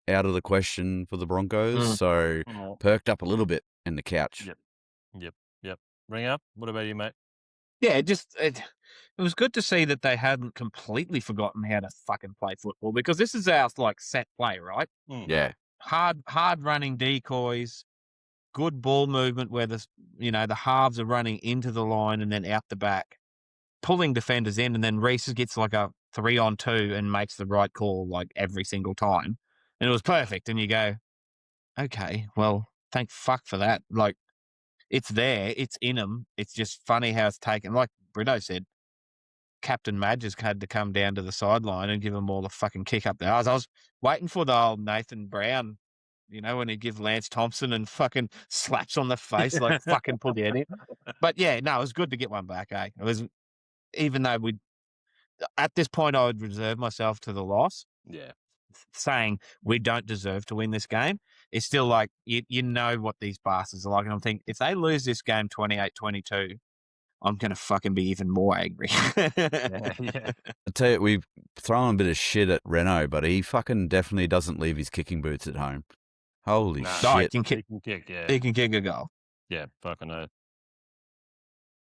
out of the question for the Broncos. So perked up a little bit in the couch. Yep. Ring up. What about you, mate? Yeah, it was good to see that they hadn't completely forgotten how to fucking play football because this is our set play, right? Yeah. Hard running decoys, good ball movement where the halves are running into the line and then out the back, pulling defenders in, and then Reece gets like a 3-on-2 and makes the right call every single time, and it was perfect. And you go, okay, well, thank fuck for that. It's there, it's in them. It's just funny how it's taken. Like Britto said, Captain Madge has had to come down to the sideline and give them all a fucking kick up the arse. I was waiting for the old Nathan Brown, when he gives Lance Thompson and fucking slaps on the face, fucking pull the head in. But it was good to get one back, eh? It was, even though at this point, I would reserve myself to the loss. Yeah. Saying we don't deserve to win this game. It's still you know what these bastards are like. And I'm thinking, if they lose this game 28-22, I'm going to fucking be even more angry. I tell you, we've thrown a bit of shit at Renault, but he fucking definitely doesn't leave his kicking boots at home. Holy shit. No, he can kick, yeah. He can kick a goal. Yeah, fucking no.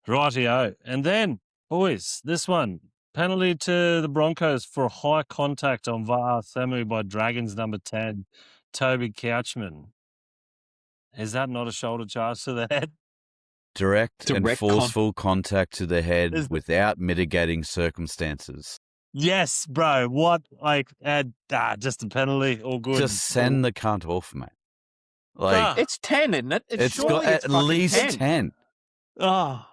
Rightio. And then, boys, this one. Penalty to the Broncos for high contact on Va'a Samu by Dragons number 10, Toby Couchman. Is that not a shoulder charge to the head? Direct and forceful contact to the head without mitigating circumstances. Yes, bro. What? Just a penalty. All good. Just send the cunt off, mate. It's 10, isn't it? It's got at least 10. Oh.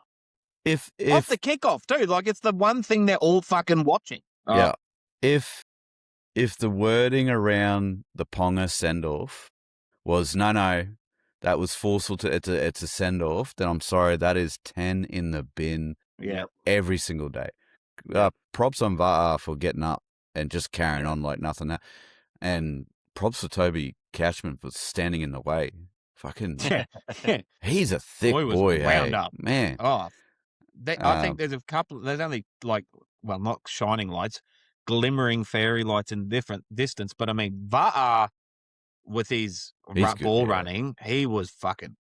If off the kickoff too, it's the one thing they're all fucking watching. Yeah. If the wording around the Ponga send off was no, that was forceful to it's a send off, then I'm sorry, that is 10 in the bin. Yeah. Every single day. Props on Va'a for getting up and just carrying on like nothing. And props for Toby Couchman for standing in the way. Fucking he's a thick boy, wound up. Man. Oh. I think there's only not shining lights, glimmering fairy lights in different distance. But I mean, Va'a with his ball running, he was fucking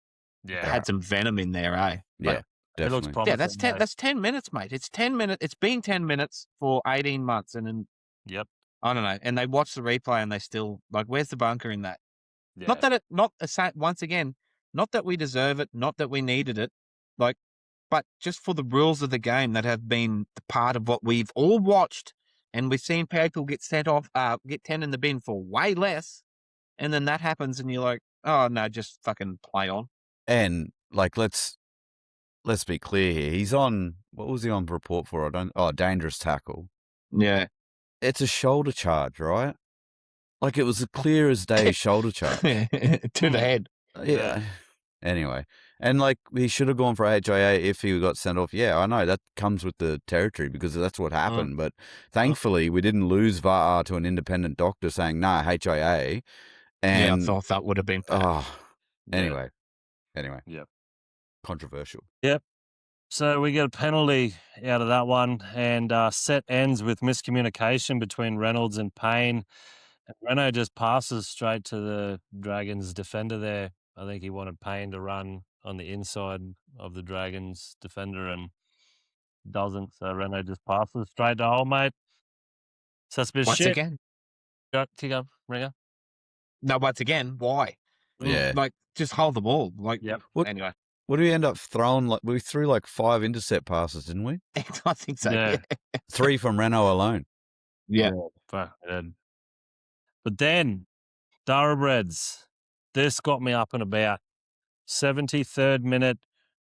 had some venom in there, eh? Yeah, definitely. Yeah, that's 10 minutes, mate. It's 10 minutes. It's been 10 minutes for 18 months, and then I don't know. And they watch the replay and they still where's the bunker in that? Yeah. Once again, not that we deserve it, not that we needed it, but just for the rules of the game that have been part of what we've all watched, and we've seen people get sent off, get 10 in the bin for way less, and then that happens, and you're like, oh no, just fucking play on. And let's be clear here. He's on. What was he on report for? Dangerous tackle. Yeah, it's a shoulder charge, right? It was a clear as day shoulder charge to the head. Yeah. Anyway, and he should have gone for HIA if he got sent off. Yeah, I know that comes with the territory because that's what happened. But thankfully, we didn't lose VAR to an independent doctor saying HIA. And I thought that would have been. Oh, anyway. Yep. controversial. Yep. So we get a penalty out of that one, and set ends with miscommunication between Reynolds and Payne. And Reno just passes straight to the Dragons defender there. I think he wanted Payne to run on the inside of the Dragons defender and doesn't. So Reno just passes straight to hole, mate. So that's a bit Once shit. again. Kick up, Ringer. No, once again, why? Yeah. Like, just hold the ball. Like, Yep. Anyway. What do we end up throwing? Like we threw like 5 intercept passes, didn't we? I think so. Yeah. 3 from Renault alone. Yeah. Fuck, man. But then, Thoroughbreds, this got me up and about. 73rd minute,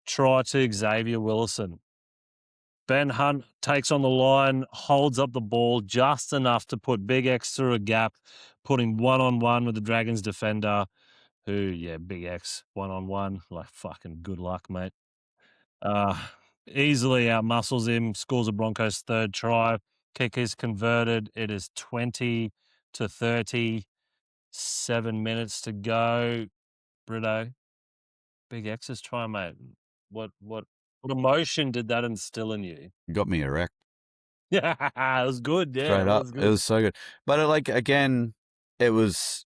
try to Xavier Willison. Ben Hunt takes on the line, holds up the ball just enough to put Big X through a gap, putting one-on-one with the Dragons defender, who, Big X, one-on-one. Like, fucking good luck, mate. Easily outmuscles him, scores a Broncos third try. Kick is converted. It is 20-30. 7 minutes to go. Britto, Big X's try, mate. What emotion did that instill in you? Got me erect. Yeah, it was good. Yeah, Straight it up. was good. It was so good. But again, it was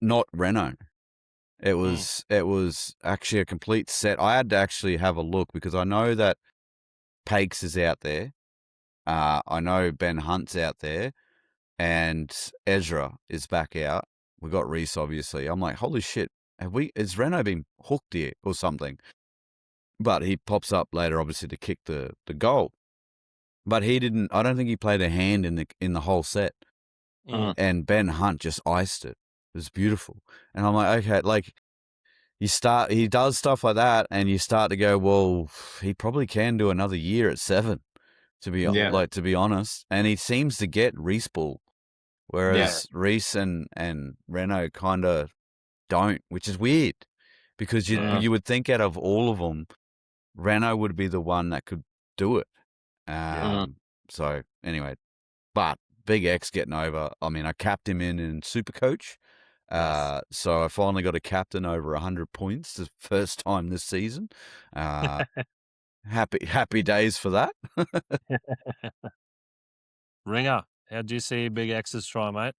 not Renault. It was actually a complete set. I had to actually have a look because I know that Pakes is out there. I know Ben Hunt's out there, and Ezra is back out. We got Reese, obviously. I'm like, holy shit, is Renault been hooked here or something? But he pops up later, obviously, to kick the goal. But he didn't. I don't think he played a hand in the whole set. And Ben Hunt just iced it. It was beautiful. And I'm like, okay, like he does stuff like that, and you start to go, well, he probably can do another year at 7. To be honest, and he seems to get Reese ball, whereas Reese and Renault kind of don't, which is weird because you would think out of all of them, Renault would be the one that could do it. So anyway, but Big X getting over. I mean, I capped him in Supercoach. So I finally got a captain over 100 points the first time this season. Happy days for that. Ringer, how'd you see Big X's try, mate?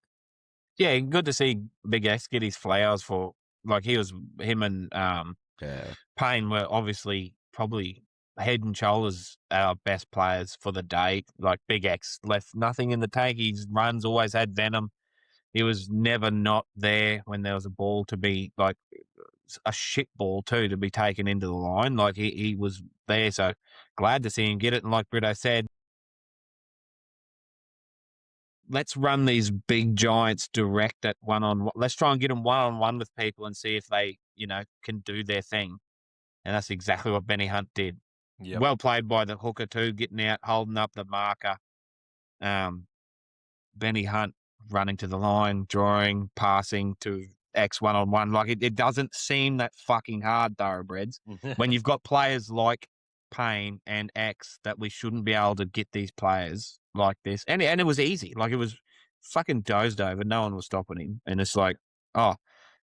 Yeah, good to see Big X get his flowers for, like, him and Payne were obviously probably head and shoulders our best players for the day. Like, Big X left nothing in the tank. His runs always had venom. He was never not there when there was a ball to be, like, a shit ball too, to be taken into the line. Like, he was there, so glad to see him get it. And like Britto said, let's run these big giants direct at one-on-one. Let's try and get them one-on-one with people and see if they, can do their thing. And that's exactly what Benny Hunt did. Yep. Well played by the hooker too, getting out, holding up the marker. Benny Hunt running to the line, drawing, passing to X one-on-one. Like, it doesn't seem that fucking hard, Thoroughbreds, when you've got players like Payne and X that we shouldn't be able to get these players like this. And it was easy. Like, it was fucking dozed over. No one was stopping him. And it's like, oh,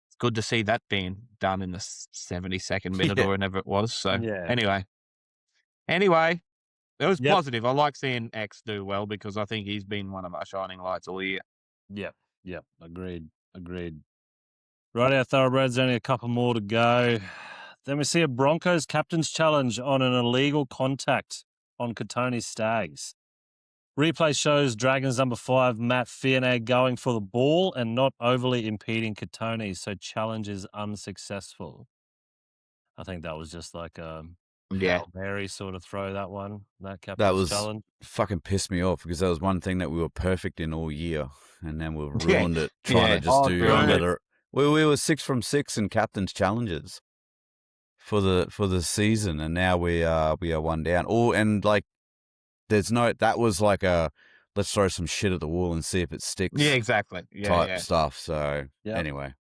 it's good to see that being done in the 72nd minute or whenever it was. So anyway, it was positive. I like seeing X do well because I think he's been one of our shining lights all year. Yep. Agreed. Right, our Thoroughbreds, only a couple more to go. Then we see a Broncos captain's challenge on an illegal contact on Katoni Stags. Replay shows Dragons number 5, Matt Fiernay, going for the ball and not overly impeding Katoni, so challenge is unsuccessful. I think that was just like a Hail Mary sort of throw, that one, that captain's challenge. Fucking pissed me off because that was one thing that we were perfect in all year, and then we've ruined it trying to just do another. We were 6 from 6 in captain's challenges for the season, and now we are 1 down. Oh, and like that was like a let's throw some shit at the wall and see if it sticks. Yeah, exactly. Type stuff. So anyway.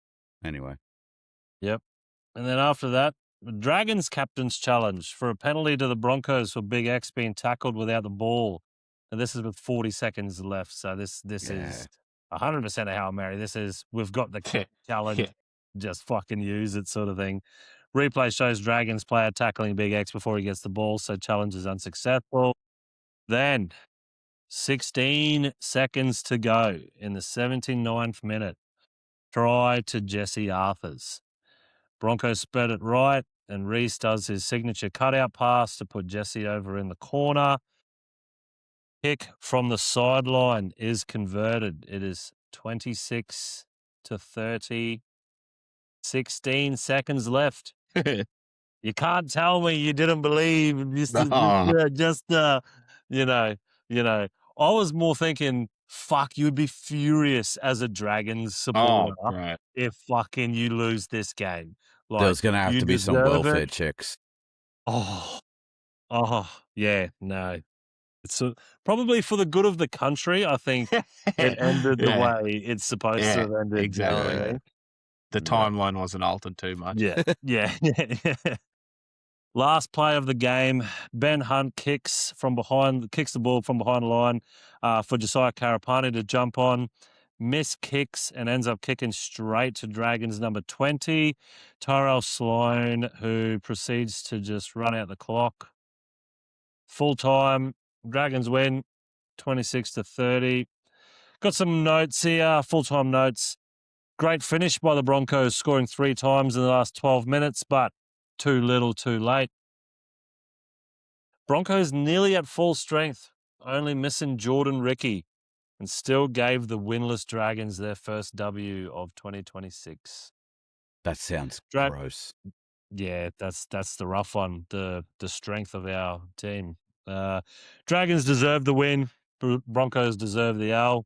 Yep. And then after that, the Dragons captain's challenge for a penalty to the Broncos for Big X being tackled without the ball. And this is with 40 seconds left. So this is 100% a Hail Mary. This is, we've got the challenge, just fucking use it sort of thing. Replay shows Dragons player tackling Big X before he gets the ball, so challenge is unsuccessful. Then, 16 seconds to go in the 79th minute. Try to Jesse Arthurs. Broncos spread it right, and Reese does his signature cutout pass to put Jesse over in the corner. Kick from the sideline is converted. It is 26 to 30. 16 seconds left. You can't tell me you didn't believe. You know. I was more thinking, fuck, you'd be furious as a Dragons supporter right. if fucking you lose this game. Like, There's going to have you to be some deserve welfare it. checks. Oh, yeah, no. It's probably for the good of the country. I think it ended the way it's supposed to have ended. Exactly. You know what I mean? The timeline wasn't altered too much. Yeah. Last play of the game, Ben Hunt kicks the ball from behind the line for Josiah Karapani to jump on. Miss kicks and ends up kicking straight to Dragons number 20, Tyrell Sloan, who proceeds to just run out the clock. Full time, Dragons win 26 to 30. Got some notes here, full-time notes. Great finish by the Broncos, scoring 3 times in the last 12 minutes, but too little, too late. Broncos nearly at full strength, only missing Jordan Ricky, and still gave the winless Dragons their first W of 2026. That sounds gross. Yeah, that's the rough one, the strength of our team. Dragons deserve the win. Broncos deserve the L,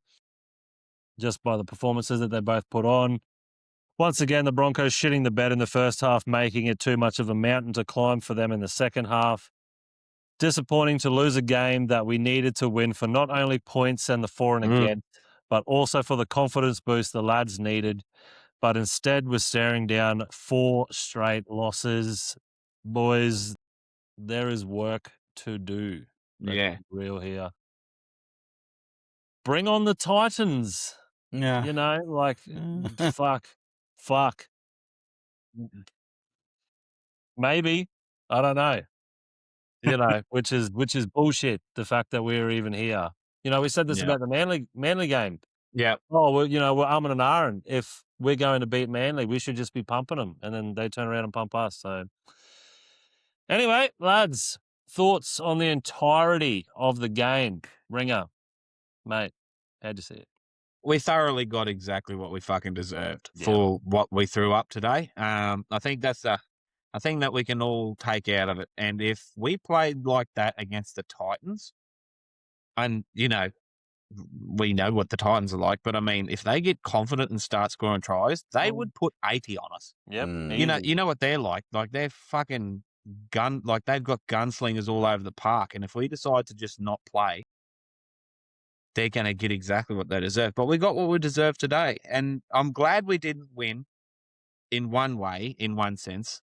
just by the performances that they both put on. Once again, the Broncos shitting the bed in the first half, making it too much of a mountain to climb for them in the second half. Disappointing to lose a game that we needed to win for not only points and the for and against, but also for the confidence boost the lads needed. But instead, we're staring down 4 straight losses. Boys, there is work to do. Let's be real here. Bring on the Titans. Yeah. You know, like, fuck. Maybe. I don't know. You know, which is bullshit, the fact that we're even here. You know, we said this about the Manly game. Yeah. Oh, well, you know, we're umming and ahhing. If we're going to beat Manly, we should just be pumping them. And then they turn around and pump us. So anyway, lads, thoughts on the entirety of the game. Ringer, mate, how'd you see it? We thoroughly got exactly what we fucking deserved for what we threw up today. I think that's a thing that we can all take out of it. And if we played like that against the Titans, and, you know, we know what the Titans are like, but I mean, if they get confident and start scoring tries, they would put 80 on us. Yep. You know what they're like? Like, they're fucking they've got gunslingers all over the park. And if we decide to just not play, they're going to get exactly what they deserve. But we got what we deserved today. And I'm glad we didn't win in one way, in one sense,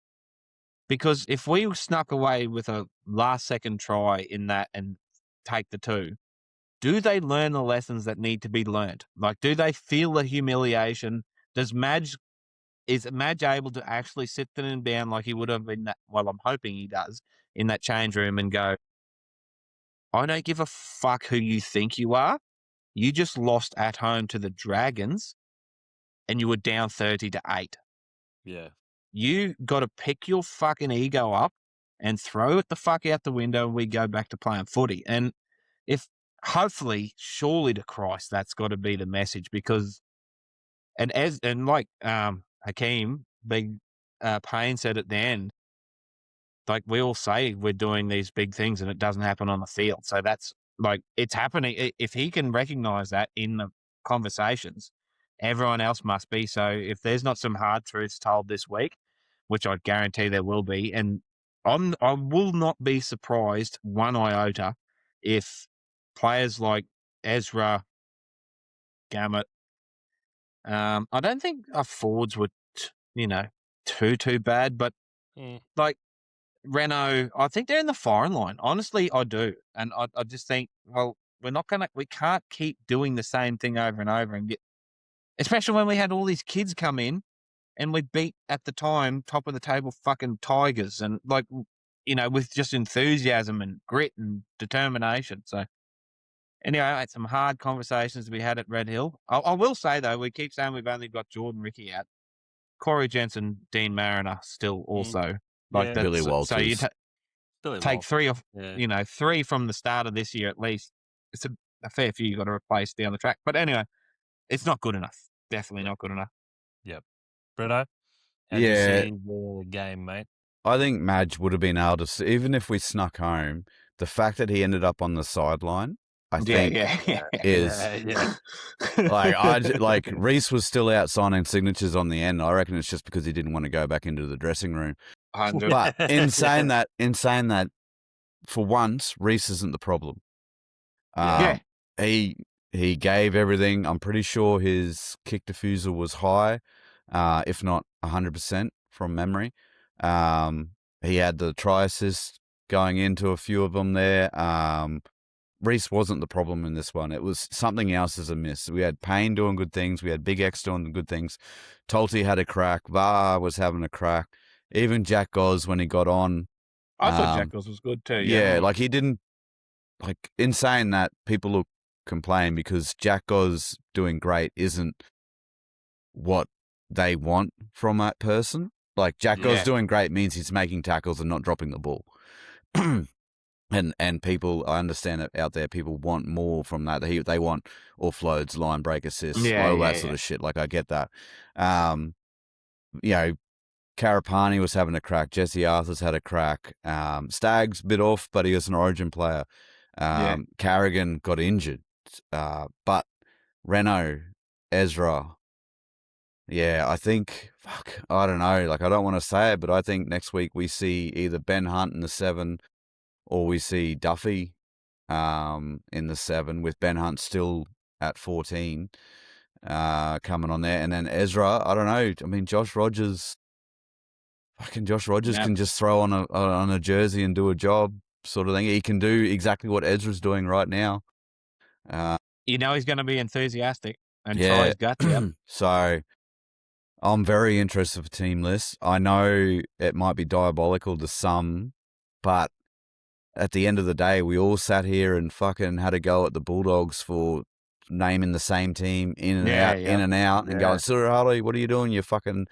because if we snuck away with a last-second try in that and take the 2, do they learn the lessons that need to be learned? Like, do they feel the humiliation? Is Madge able to actually sit them down like he would have in that? Well, I'm hoping he does, in that change room, and go, I don't give a fuck who you think you are. You just lost at home to the Dragons and you were down 30 to 8. Yeah. You got to pick your fucking ego up and throw it the fuck out the window, and we go back to playing footy. And if hopefully, surely to Christ, that's got to be the message, because, and like Hakeem, Payne said at the end, like, we all say we're doing these big things and it doesn't happen on the field. So that's like, it's happening. If he can recognize that in the conversations, everyone else must be. So if there's not some hard truths told this week, which I guarantee there will be, and I will not be surprised one iota if players like Ezra, Gammett, I don't think our forwards were, too bad, but like Renault, I think they're in the firing line. Honestly, I do. And I just think, well, we can't keep doing the same thing over and over and especially when we had all these kids come in and we beat at the time top of the table fucking Tigers, and like, you know, with just enthusiasm and grit and determination. So anyway, I had some hard conversations we had at Red Hill. I will say though, we keep saying we've only got Jordan Ricky out. Corey Jensen, Dean Mariner still also like Yeah. that. Billy So you Walters. Billy take Walsh. three or Yeah. you know, three from the start of this year at least. It's a fair few you got to replace down the track. But anyway, it's not good enough. Definitely not good enough. Britto, how do you Yeah. see the game, mate? I think Madge would have been able to, even if we snuck home, the fact that he ended up on the sideline, I think, is like Reese was still out signing signatures on the end. I reckon it's just because he didn't want to go back into the dressing room. 100. But in saying that, for once, Reese isn't the problem. Yeah. He gave everything. I'm pretty sure his kick diffuser was high, if not 100% from memory. He had the try assist going into a few of them there. Reese wasn't the problem in this one. It was something else as a miss. We had Payne doing good things. We had Big X doing good things. Tolty had a crack. VAR was having a crack. Even Jack Goz, when he got on. I thought Jack Goz was good too. Yeah, like he didn't, like in saying that, people will complain because Jack Goz doing great isn't what they want from that person. Like Jack Goz doing great means he's making tackles and not dropping the ball. And people, I understand it out there, people want more from that. They want offloads, line break assists, all that sort of shit. Like I get that. You know, Karapani was having a crack. Jesse Arthur's had a crack. Staggs bit off, but he was an Origin player. Carrigan got injured. But Renault, Ezra, I think, I don't know. Like, I don't want to say it, but I think next week we see either Ben Hunt in the 7 or we see Duffy in the 7 with Ben Hunt still at 14 coming on there. And then Ezra, I don't know. I mean, Josh Rogers can just throw on a jersey and do a job sort of thing. He can do exactly what Ezra's doing right now. You know he's going to be enthusiastic and try his guts out. So I'm very interested for team lists. I know it might be diabolical to some, but at the end of the day, we all sat here and fucking had a go at the Bulldogs for naming the same team in and out, and going, Sir Harley, what are you doing? You're fucking,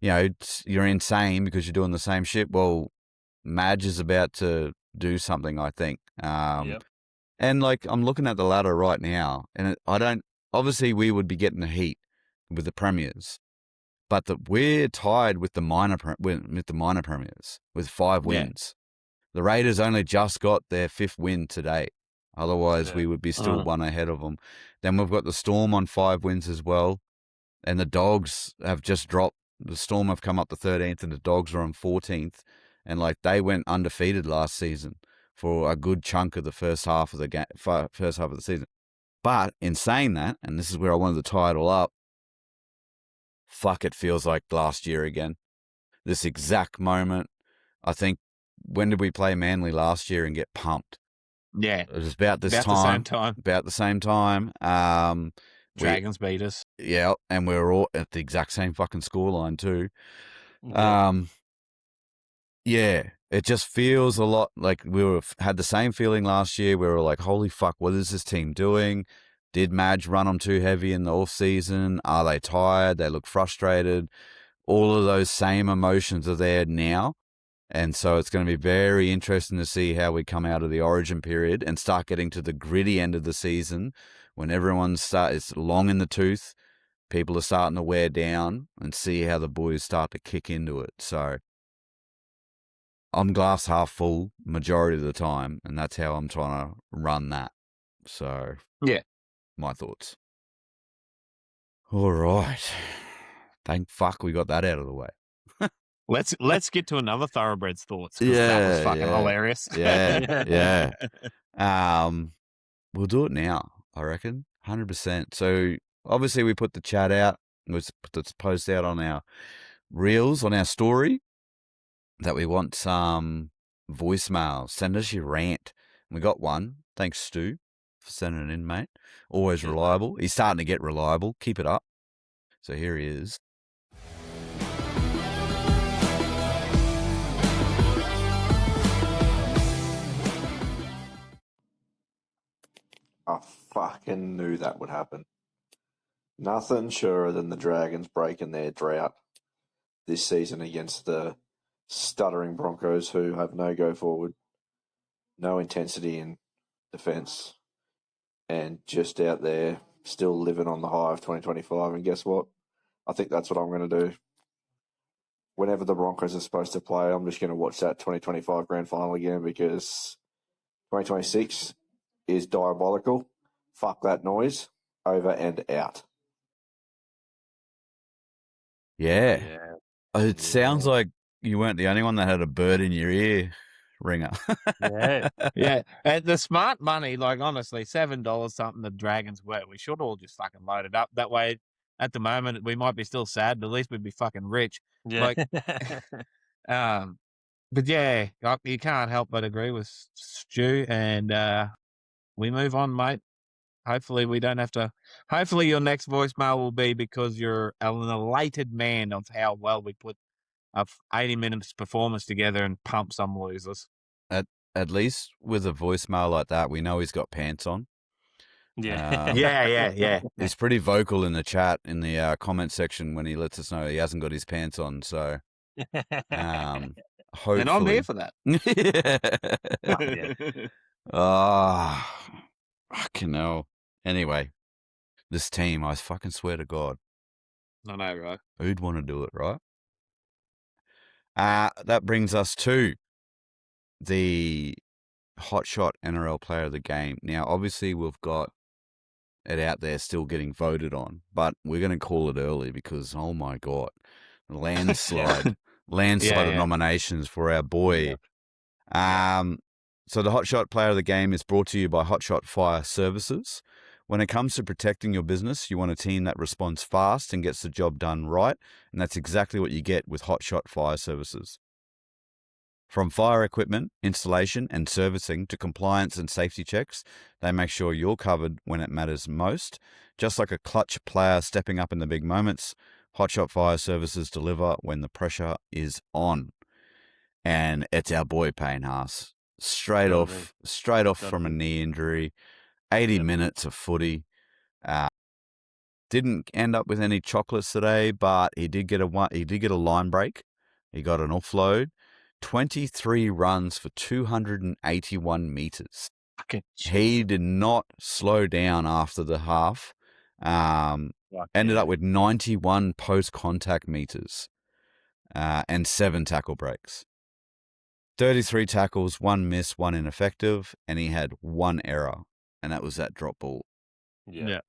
you're insane because you're doing the same shit. Well, Madge is about to do something, I think. And like, I'm looking at the ladder right now, and obviously we would be getting the heat with the premiers, but we're tied with the minor premiers with 5 wins. The Raiders only just got their 5th win today. Otherwise, we would be still 1 ahead of them. Then we've got the Storm on 5 wins as well. And the Dogs have just dropped. The Storm have come up to 13th and the Dogs are on 14th. And like, they went undefeated last season for a good chunk of the first half of the season. But in saying that, and this is where I wanted to tie it all up, it feels like last year again. This exact moment. I think, when did we play Manly last year and get pumped? Yeah. It was about the same time. Dragons beat us. Yeah, and we were all at the exact same fucking scoreline too. It just feels a lot like we had the same feeling last year. We were like, holy fuck, what is this team doing? Did Madge run them too heavy in the off-season? Are they tired? They look frustrated. All of those same emotions are there now. And so it's going to be very interesting to see how we come out of the Origin period and start getting to the gritty end of the season when it's long in the tooth. People are starting to wear down, and see how the boys start to kick into it. So I'm glass half full majority of the time, and that's how I'm trying to run that. So my thoughts. All right. Thank fuck we got that out of the way. Let's get to another Thoroughbreds thoughts. That was fucking hilarious. We'll do it now, I reckon, 100%. So obviously we put the chat out, we put the post out on our reels, on our story, that we want some voicemails. Send us your rant. We got one. Thanks, Stu, for sending it in, mate. Always reliable. He's starting to get reliable. Keep it up. So here he is. I fucking knew that would happen. Nothing surer than the Dragons breaking their drought this season against the stuttering Broncos who have no go forward, no intensity in defence, and just out there still living on the high of 2025. And guess what? I think that's what I'm going to do. Whenever the Broncos are supposed to play, I'm just going to watch that 2025 grand final again because 2026 is diabolical. Fuck that noise. Over and out. Yeah. It sounds like you weren't the only one that had a bird in your ear, Ringer. Yeah. Yeah, and the smart money, like honestly, $7 something the Dragons were. We should all just fucking load it up. That way, at the moment, we might be still sad, but at least we'd be fucking rich. Yeah. Like, but yeah, you can't help but agree with Stu, and we move on, mate. Hopefully, we don't have to. Hopefully, your next voicemail will be because you're an elated man of how well we put a 80 minutes performance together and pump some losers. At least with a voicemail like that, we know he's got pants on. Yeah. Yeah. He's pretty vocal in the chat, in the comment section when he lets us know he hasn't got his pants on. So, hopefully. And I'm here for that. Fucking hell. Anyway, this team, I fucking swear to God. I know, right? Who'd want to do it, right? That brings us to the hotshot NRL player of the game. Now, obviously, we've got it out there still getting voted on, but we're going to call it early because, oh my God, landslide of nominations for our boy. So the hotshot player of the game is brought to you by Hotshot Fire Services. When it comes to protecting your business, you want a team that responds fast and gets the job done right, and that's exactly what you get with Hotshot Fire Services. From fire equipment, installation and servicing to compliance and safety checks, they make sure you're covered when it matters most. Just like a clutch player stepping up in the big moments, Hotshot Fire Services deliver when the pressure is on. And it's our boy Payne Haas. Straight off from a knee injury, 80 minutes of footy. Didn't end up with any chocolates today, but he did get a line break. He got an offload. 23 runs for 281 meters. He did not slow down after the half. Ended up with 91 post-contact meters and 7 tackle breaks. 33 tackles, 1 miss, 1 ineffective, and he had 1 error, and that was that drop ball. Yeah.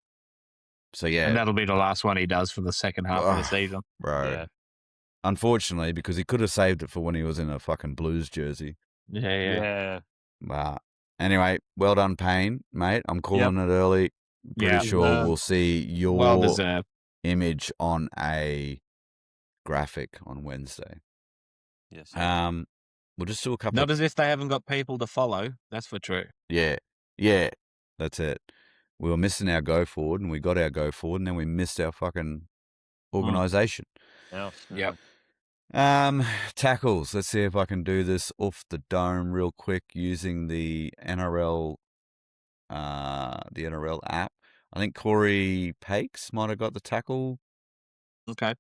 So, yeah. And that'll be the last one he does for the second half of the season. Bro. Yeah. Unfortunately, because he could have saved it for when he was in a fucking Blues jersey. Yeah. But anyway, well done, Payne, mate. I'm calling it early. Pretty sure we'll see your image on a graphic on Wednesday. Yes. We'll just do a couple. Not as if they haven't got people to follow. That's for true. Yeah, that's it. We were missing our go forward, and we got our go forward, and then we missed our fucking organisation. Yep. Tackles. Let's see if I can do this off the dome real quick using the NRL app. I think Corey Pakes might have got the tackle. Okay.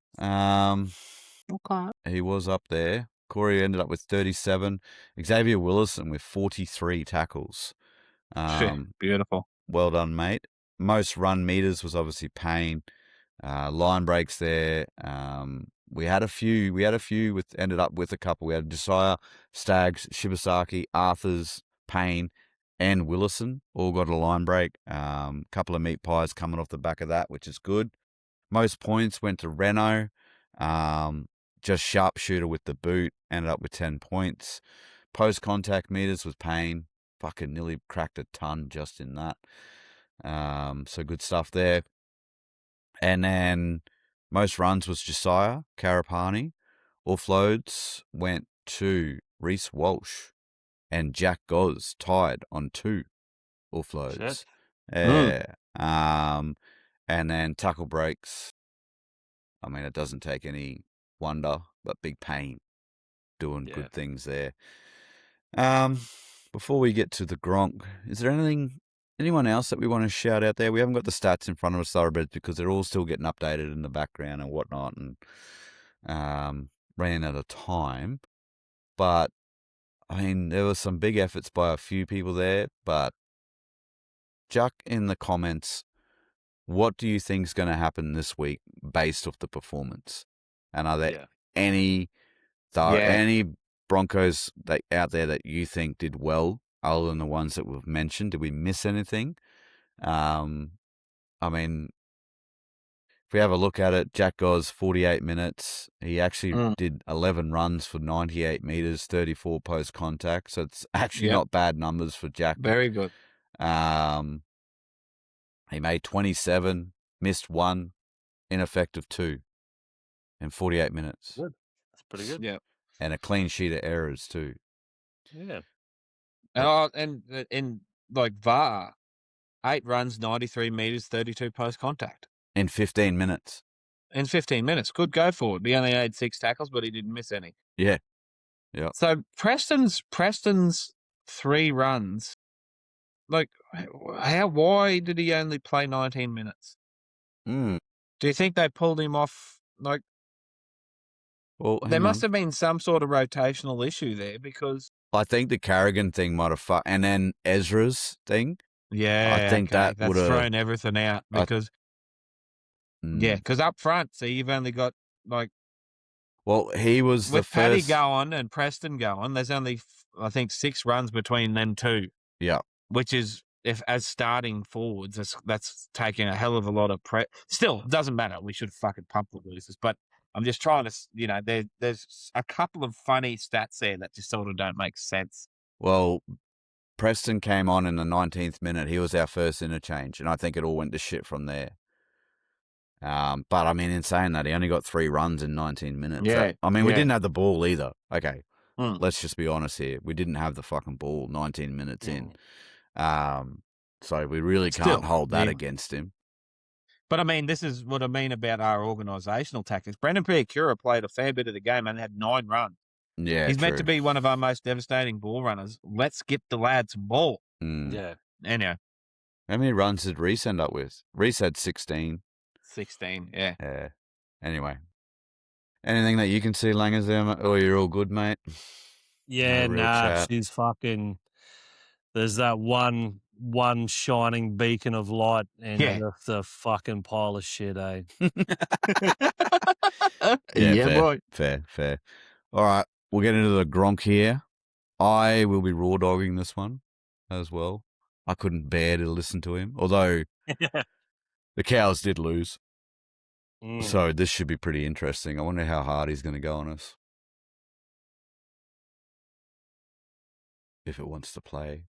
He was up there. Corey ended up with 37. Xavier Willison with 43 tackles. Beautiful. Well done, mate. Most run meters was obviously Payne. Line breaks there. We had a few. Ended up with a couple. We had Josiah, Staggs, Shibasaki, Arthurs, Payne, and Willison all got a line break. Couple of meat pies coming off the back of that, which is good. Most points went to Renault. Just sharpshooter with the boot. Ended up with 10 points. Post-contact meters was Payne. Fucking nearly cracked a ton just in that. So good stuff there. And then most runs was Josiah Karapani. Offloads went to Reece Walsh and Jack Goz, tied on 2 offloads. Shit. Yeah. And then tackle breaks. I mean, it doesn't take any wonder, but big Payne doing good things there. Before we get to the Gronk, is there anything Anyone else that we want to shout out there? We haven't got the stats in front of us, Thoroughbreds, because they're all still getting updated in the background and whatnot, and ran out of time. But I mean, there were some big efforts by a few people there. But chuck in the comments, what do you think's going to happen this week based off the performance? And are there any Broncos out there that you think did well, other than the ones that we've mentioned? Did we miss anything? I mean, if we have a look at it, Jack Goss, 48 minutes. He actually did 11 runs for 98 meters, 34 post contact. So it's actually not bad numbers for Jack. Very good. He made 27, missed 1, ineffective 2 in 48 minutes. Good. That's pretty good. Yeah. And a clean sheet of errors too. Yeah. And like VAR, 8 runs, 93 meters, 32 post contact. In 15 minutes. In 15 minutes. Good go for it. He only had 6 tackles, but he didn't miss any. Yeah. Yeah. So Preston's 3 runs, like, why did he only play 19 minutes? Do you think they pulled him off? Like, well, there must have been some sort of rotational issue there, because I think the Carrigan thing might have and then Ezra's thing. I think that that's would have thrown everything out, because because up front, so you've only got like, well, he was with the Paddy first going and Preston going, there's only I think 6 runs between them two. Yeah. Which is, if as starting forwards, that's taking a hell of a lot of Still, doesn't matter. We should fucking pump the losers. But I'm just trying to, there's a couple of funny stats there that just sort of don't make sense. Well, Preston came on in the 19th minute. He was our first interchange, and I think it all went to shit from there. But I mean, in saying that, he only got 3 runs in 19 minutes. Yeah. We didn't have the ball either. Okay. Let's just be honest here. We didn't have the fucking ball 19 minutes in. So we really can't hold that against him. But I mean, this is what I mean about our organisational tactics. Brendan Piakura played a fair bit of the game and had 9 runs. Yeah, he's meant to be one of our most devastating ball runners. Let's get the lads ball. Yeah. Anyhow. How many runs did Reece end up with? Reece had 16. 16, yeah. Yeah. Anyway. Anything that you can see, Langers, there, or you're all good, mate? Yeah, she's fucking... There's that one shining beacon of light, and just a fucking pile of shit, eh? Fair, boy. Fair. All right, we'll get into the Gronk here. I will be raw dogging this one as well. I couldn't bear to listen to him, although the Cows did lose. So this should be pretty interesting. I wonder how hard he's going to go on us. If it wants to play.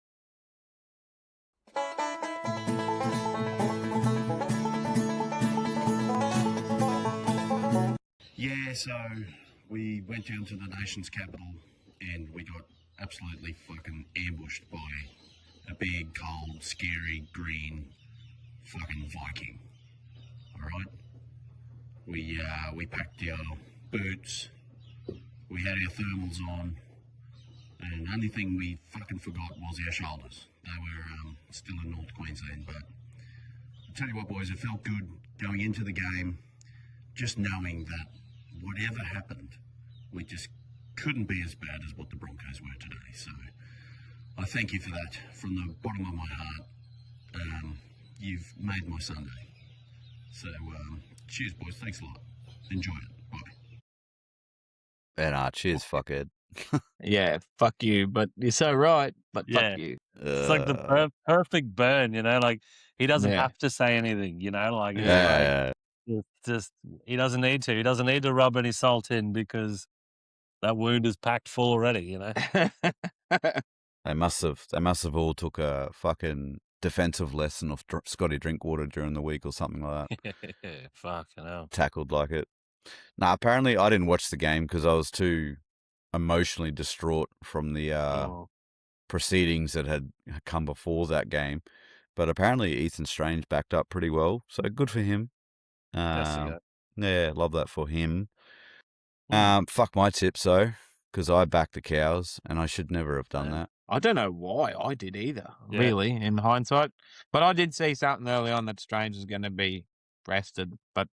Yeah, so we went down to the nation's capital and we got absolutely fucking ambushed by a big, cold, scary, green fucking Viking. Alright? We packed our boots, we had our thermals on, and the only thing we fucking forgot was our shoulders. They were still in North Queensland, but I'll tell you what, boys, it felt good going into the game, just knowing that whatever happened, we just couldn't be as bad as what the Broncos were today. So I thank you for that from the bottom of my heart. You've made my Sunday. So cheers, boys. Thanks a lot. Enjoy it. Bye. And cheers, fuckhead. Yeah, fuck you, but you're so right, but fuck you. It's like the perfect burn, like he doesn't have to say anything, like it's just he doesn't need to. He doesn't need to rub any salt in because that wound is packed full already, They must have all took a fucking defensive lesson off Scotty Drinkwater during the week or something like that. Fucking hell. Tackled like it. Nah, apparently I didn't watch the game because I was too emotionally distraught from the proceedings that had come before that game. But apparently Ethan Strange backed up pretty well, so good for him. Yeah, love that for him. Fuck my tips though, because I backed the Cows and I should never have done that. I don't know why I did either, Yeah. really, in hindsight. But I did see something early on that Strange was going to be rested. But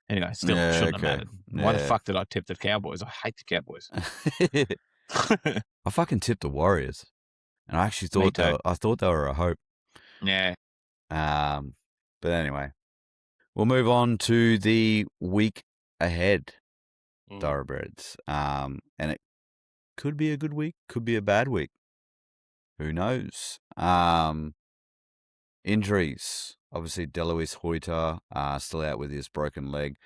anyway, still Yeah, shouldn't have okay. mattered. Why the Yeah. fuck did I tip the Cowboys? I hate the Cowboys. I fucking tipped the Warriors, and I actually Me thought too. I thought they were a hope. Yeah. But anyway, we'll move on to the week ahead, Thoroughbreds. And it could be a good week, could be a bad week. Who knows? Injuries. Obviously, Deloise Hoyter still out with his broken leg.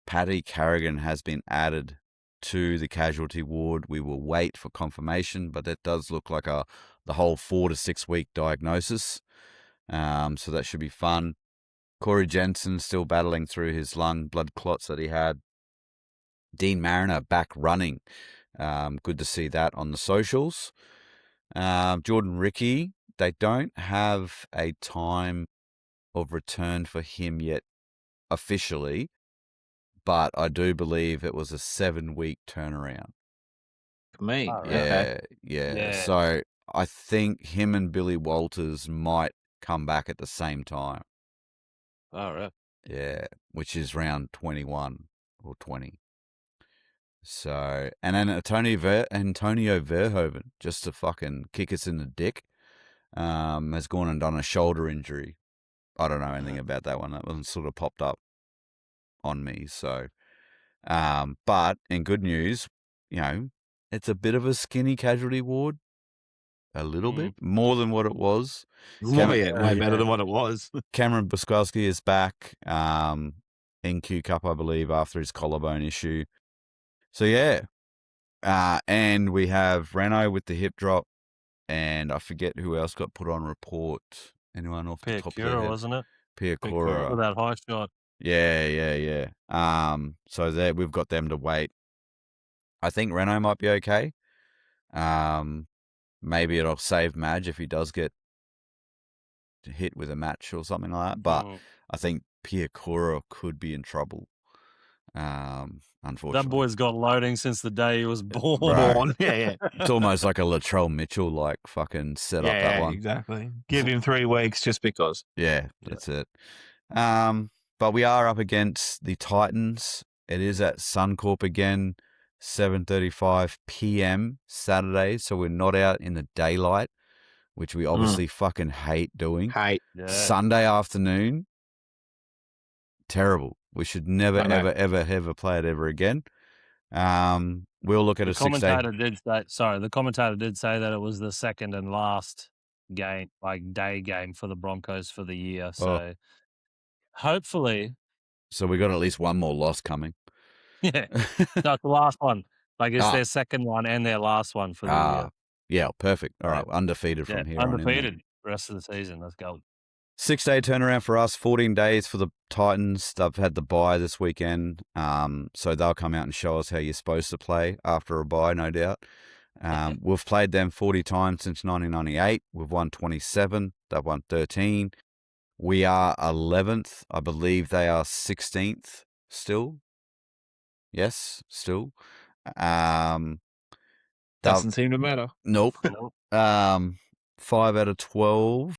Paddy Carrigan has been added to the casualty ward. We will wait for confirmation, but that does look like the whole 4 to 6 week diagnosis. So that should be fun. Corey Jensen still battling through his lung blood clots that he had. Dean Mariner back running. Good to see that on the socials. Jordan Ricky, they don't have a time of return for him yet officially, but I do believe it was a 7-week turnaround. For me. Oh, really? Okay. Yeah. So I think him and Billy Walters might come back at the same time. All right. Yeah, which is round 21 or 20. So, and then Antonio Verhoeven, just to fucking kick us in the dick, has gone and done a shoulder injury. I don't know anything about that one. That one sort of popped up on me. So, but in good news, it's a bit of a skinny casualty ward. A little bit more than what it was. Way better than what it was. Cameron Buskowski is back in Q Cup, I believe, after his collarbone issue. So, yeah. And we have Renault with the hip drop, and I forget who else got put on report. Anyone off the top of their head? Wasn't it? Piacura. For that high shot. Yeah. So there we've got them to wait. I think Renault might be okay. Maybe it'll save Madge if he does get hit with a match or something like that. But I think Piacura could be in trouble. Unfortunately, That boy's got loading since the day he was born. Right. Yeah. It's almost like a Latrell Mitchell like fucking set up that one. Exactly. Give him 3 weeks just because. Yeah, that's it. But we are up against the Titans. It is at Suncorp again, 7:35 p.m. Saturday, so we're not out in the daylight, which we obviously fucking hate doing. Yeah. Sunday afternoon, terrible. We should never, ever play it ever again. We'll look at a 6 day. The commentator did say that it was the second and last game, like day game for the Broncos for the year. So hopefully. So we got at least one more loss coming. Yeah. No, it's the last one. Like it's their second one and their last one for the year. Yeah, perfect. All right, undefeated from here on in. Undefeated rest of the season. Let's go. 6 day turnaround for us, 14 days for the Titans. They've had the bye this weekend, so they'll come out and show us how you're supposed to play after a bye, no doubt. We've played them 40 times since 1998. We've won 27. They've won 13. We are 11th. I believe they are 16th still. Yes, still. Doesn't seem to matter. Nope. 5 out of 12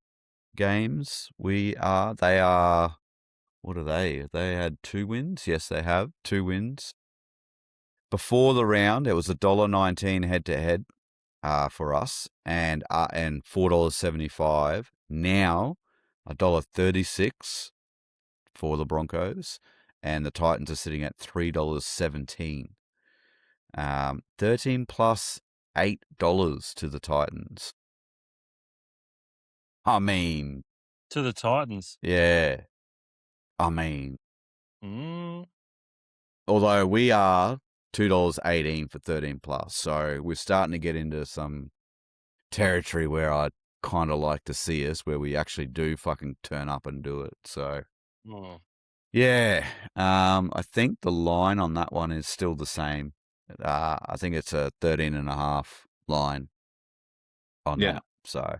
games they are, what are they had 2 wins. Yes, they have 2 wins. Before the round it was $1.19 head to head for us and $4.75. Now $1.36 for the Broncos, and the Titans are sitting at $3.17. 13 plus $8 to the Titans. I mean, to the Titans. Yeah. I mean, although we are $2.18 for 13 plus, so we're starting to get into some territory where I'd kind of like to see us, where we actually do fucking turn up and do it. So, yeah, I think the line on that one is still the same. I think it's a 13.5 line on that. So,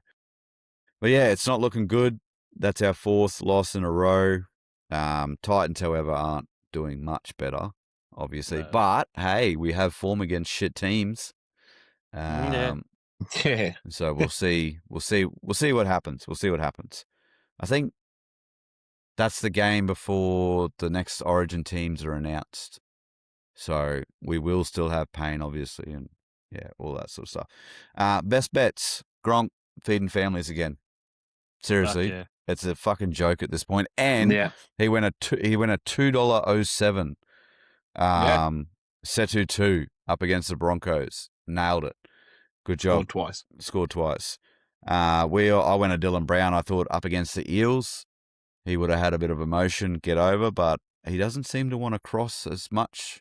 but yeah, it's not looking good. That's our 4th loss in a row. Titans, however, aren't doing much better, obviously. No. But, hey, we have form against shit teams. Yeah. So we'll see what happens. We'll see what happens. I think that's the game before the next Origin teams are announced. So we will still have Payne, obviously, and yeah, all that sort of stuff. Best bets: Gronk feeding families again. Seriously, yeah. it's a fucking joke at this point. And Yeah. he went a $2.07. Setu 2 up against the Broncos. Nailed it. Good job. Scored twice. I went a Dylan Brown. I thought up against the Eels, he would have had a bit of emotion, get over, but he doesn't seem to want to cross as much.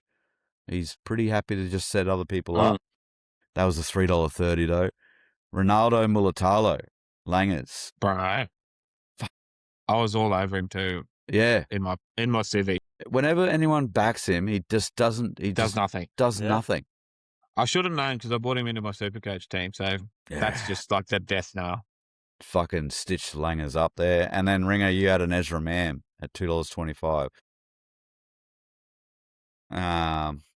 He's pretty happy to just set other people up. That was a $3.30 though. Ronaldo Mulatalo, Langers. Bro. I was all over him too. Yeah. In my CV. Whenever anyone backs him, he just doesn't. He does nothing. Does nothing. I should have known because I bought him into my Supercoach team. So that's just like the death now. Fucking stitched Langers up there. And then Ringer, you had an Ezra Mam at $2.25.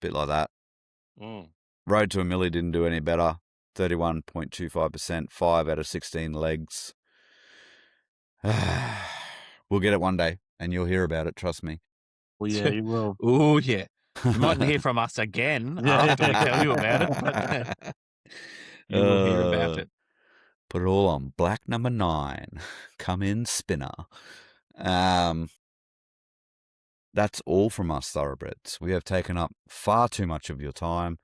Bit like that. Road to a Millie didn't do any better. 31.25%, 5 out of 16 legs. We'll get it one day, and you'll hear about it, trust me. Well, yeah, you will. Oh, yeah. You mightn't hear from us again after we tell you about it, but you will hear about it. Put it all on black number 9. Come in, spinner. That's all from us, Thoroughbreds. We have taken up far too much of your time.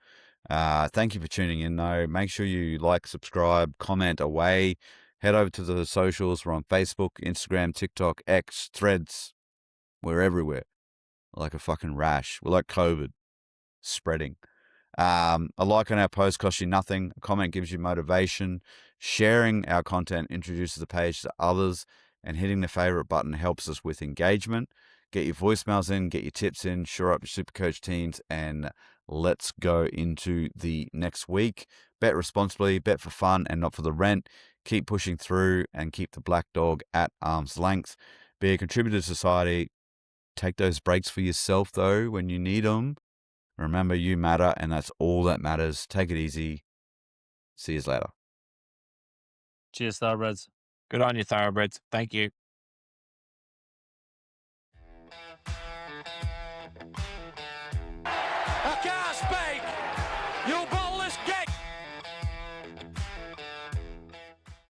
Thank you for tuning in, though. Make sure you like, subscribe, comment away. Head over to the socials. We're on Facebook, Instagram, TikTok, X, Threads. We're everywhere. Like a fucking rash. We're like COVID. Spreading. A like on our post costs you nothing. A comment gives you motivation. Sharing our content introduces the page to others. And hitting the favorite button helps us with engagement. Get your voicemails in, get your tips in, shore up your Supercoach teams, and let's go into the next week. Bet responsibly, bet for fun and not for the rent. Keep pushing through and keep the black dog at arm's length. Be a contributor to society. Take those breaks for yourself, though, when you need them. Remember, you matter, and that's all that matters. Take it easy. See you later. Cheers, Thoroughbreds. Good on you, Thoroughbreds. Thank you.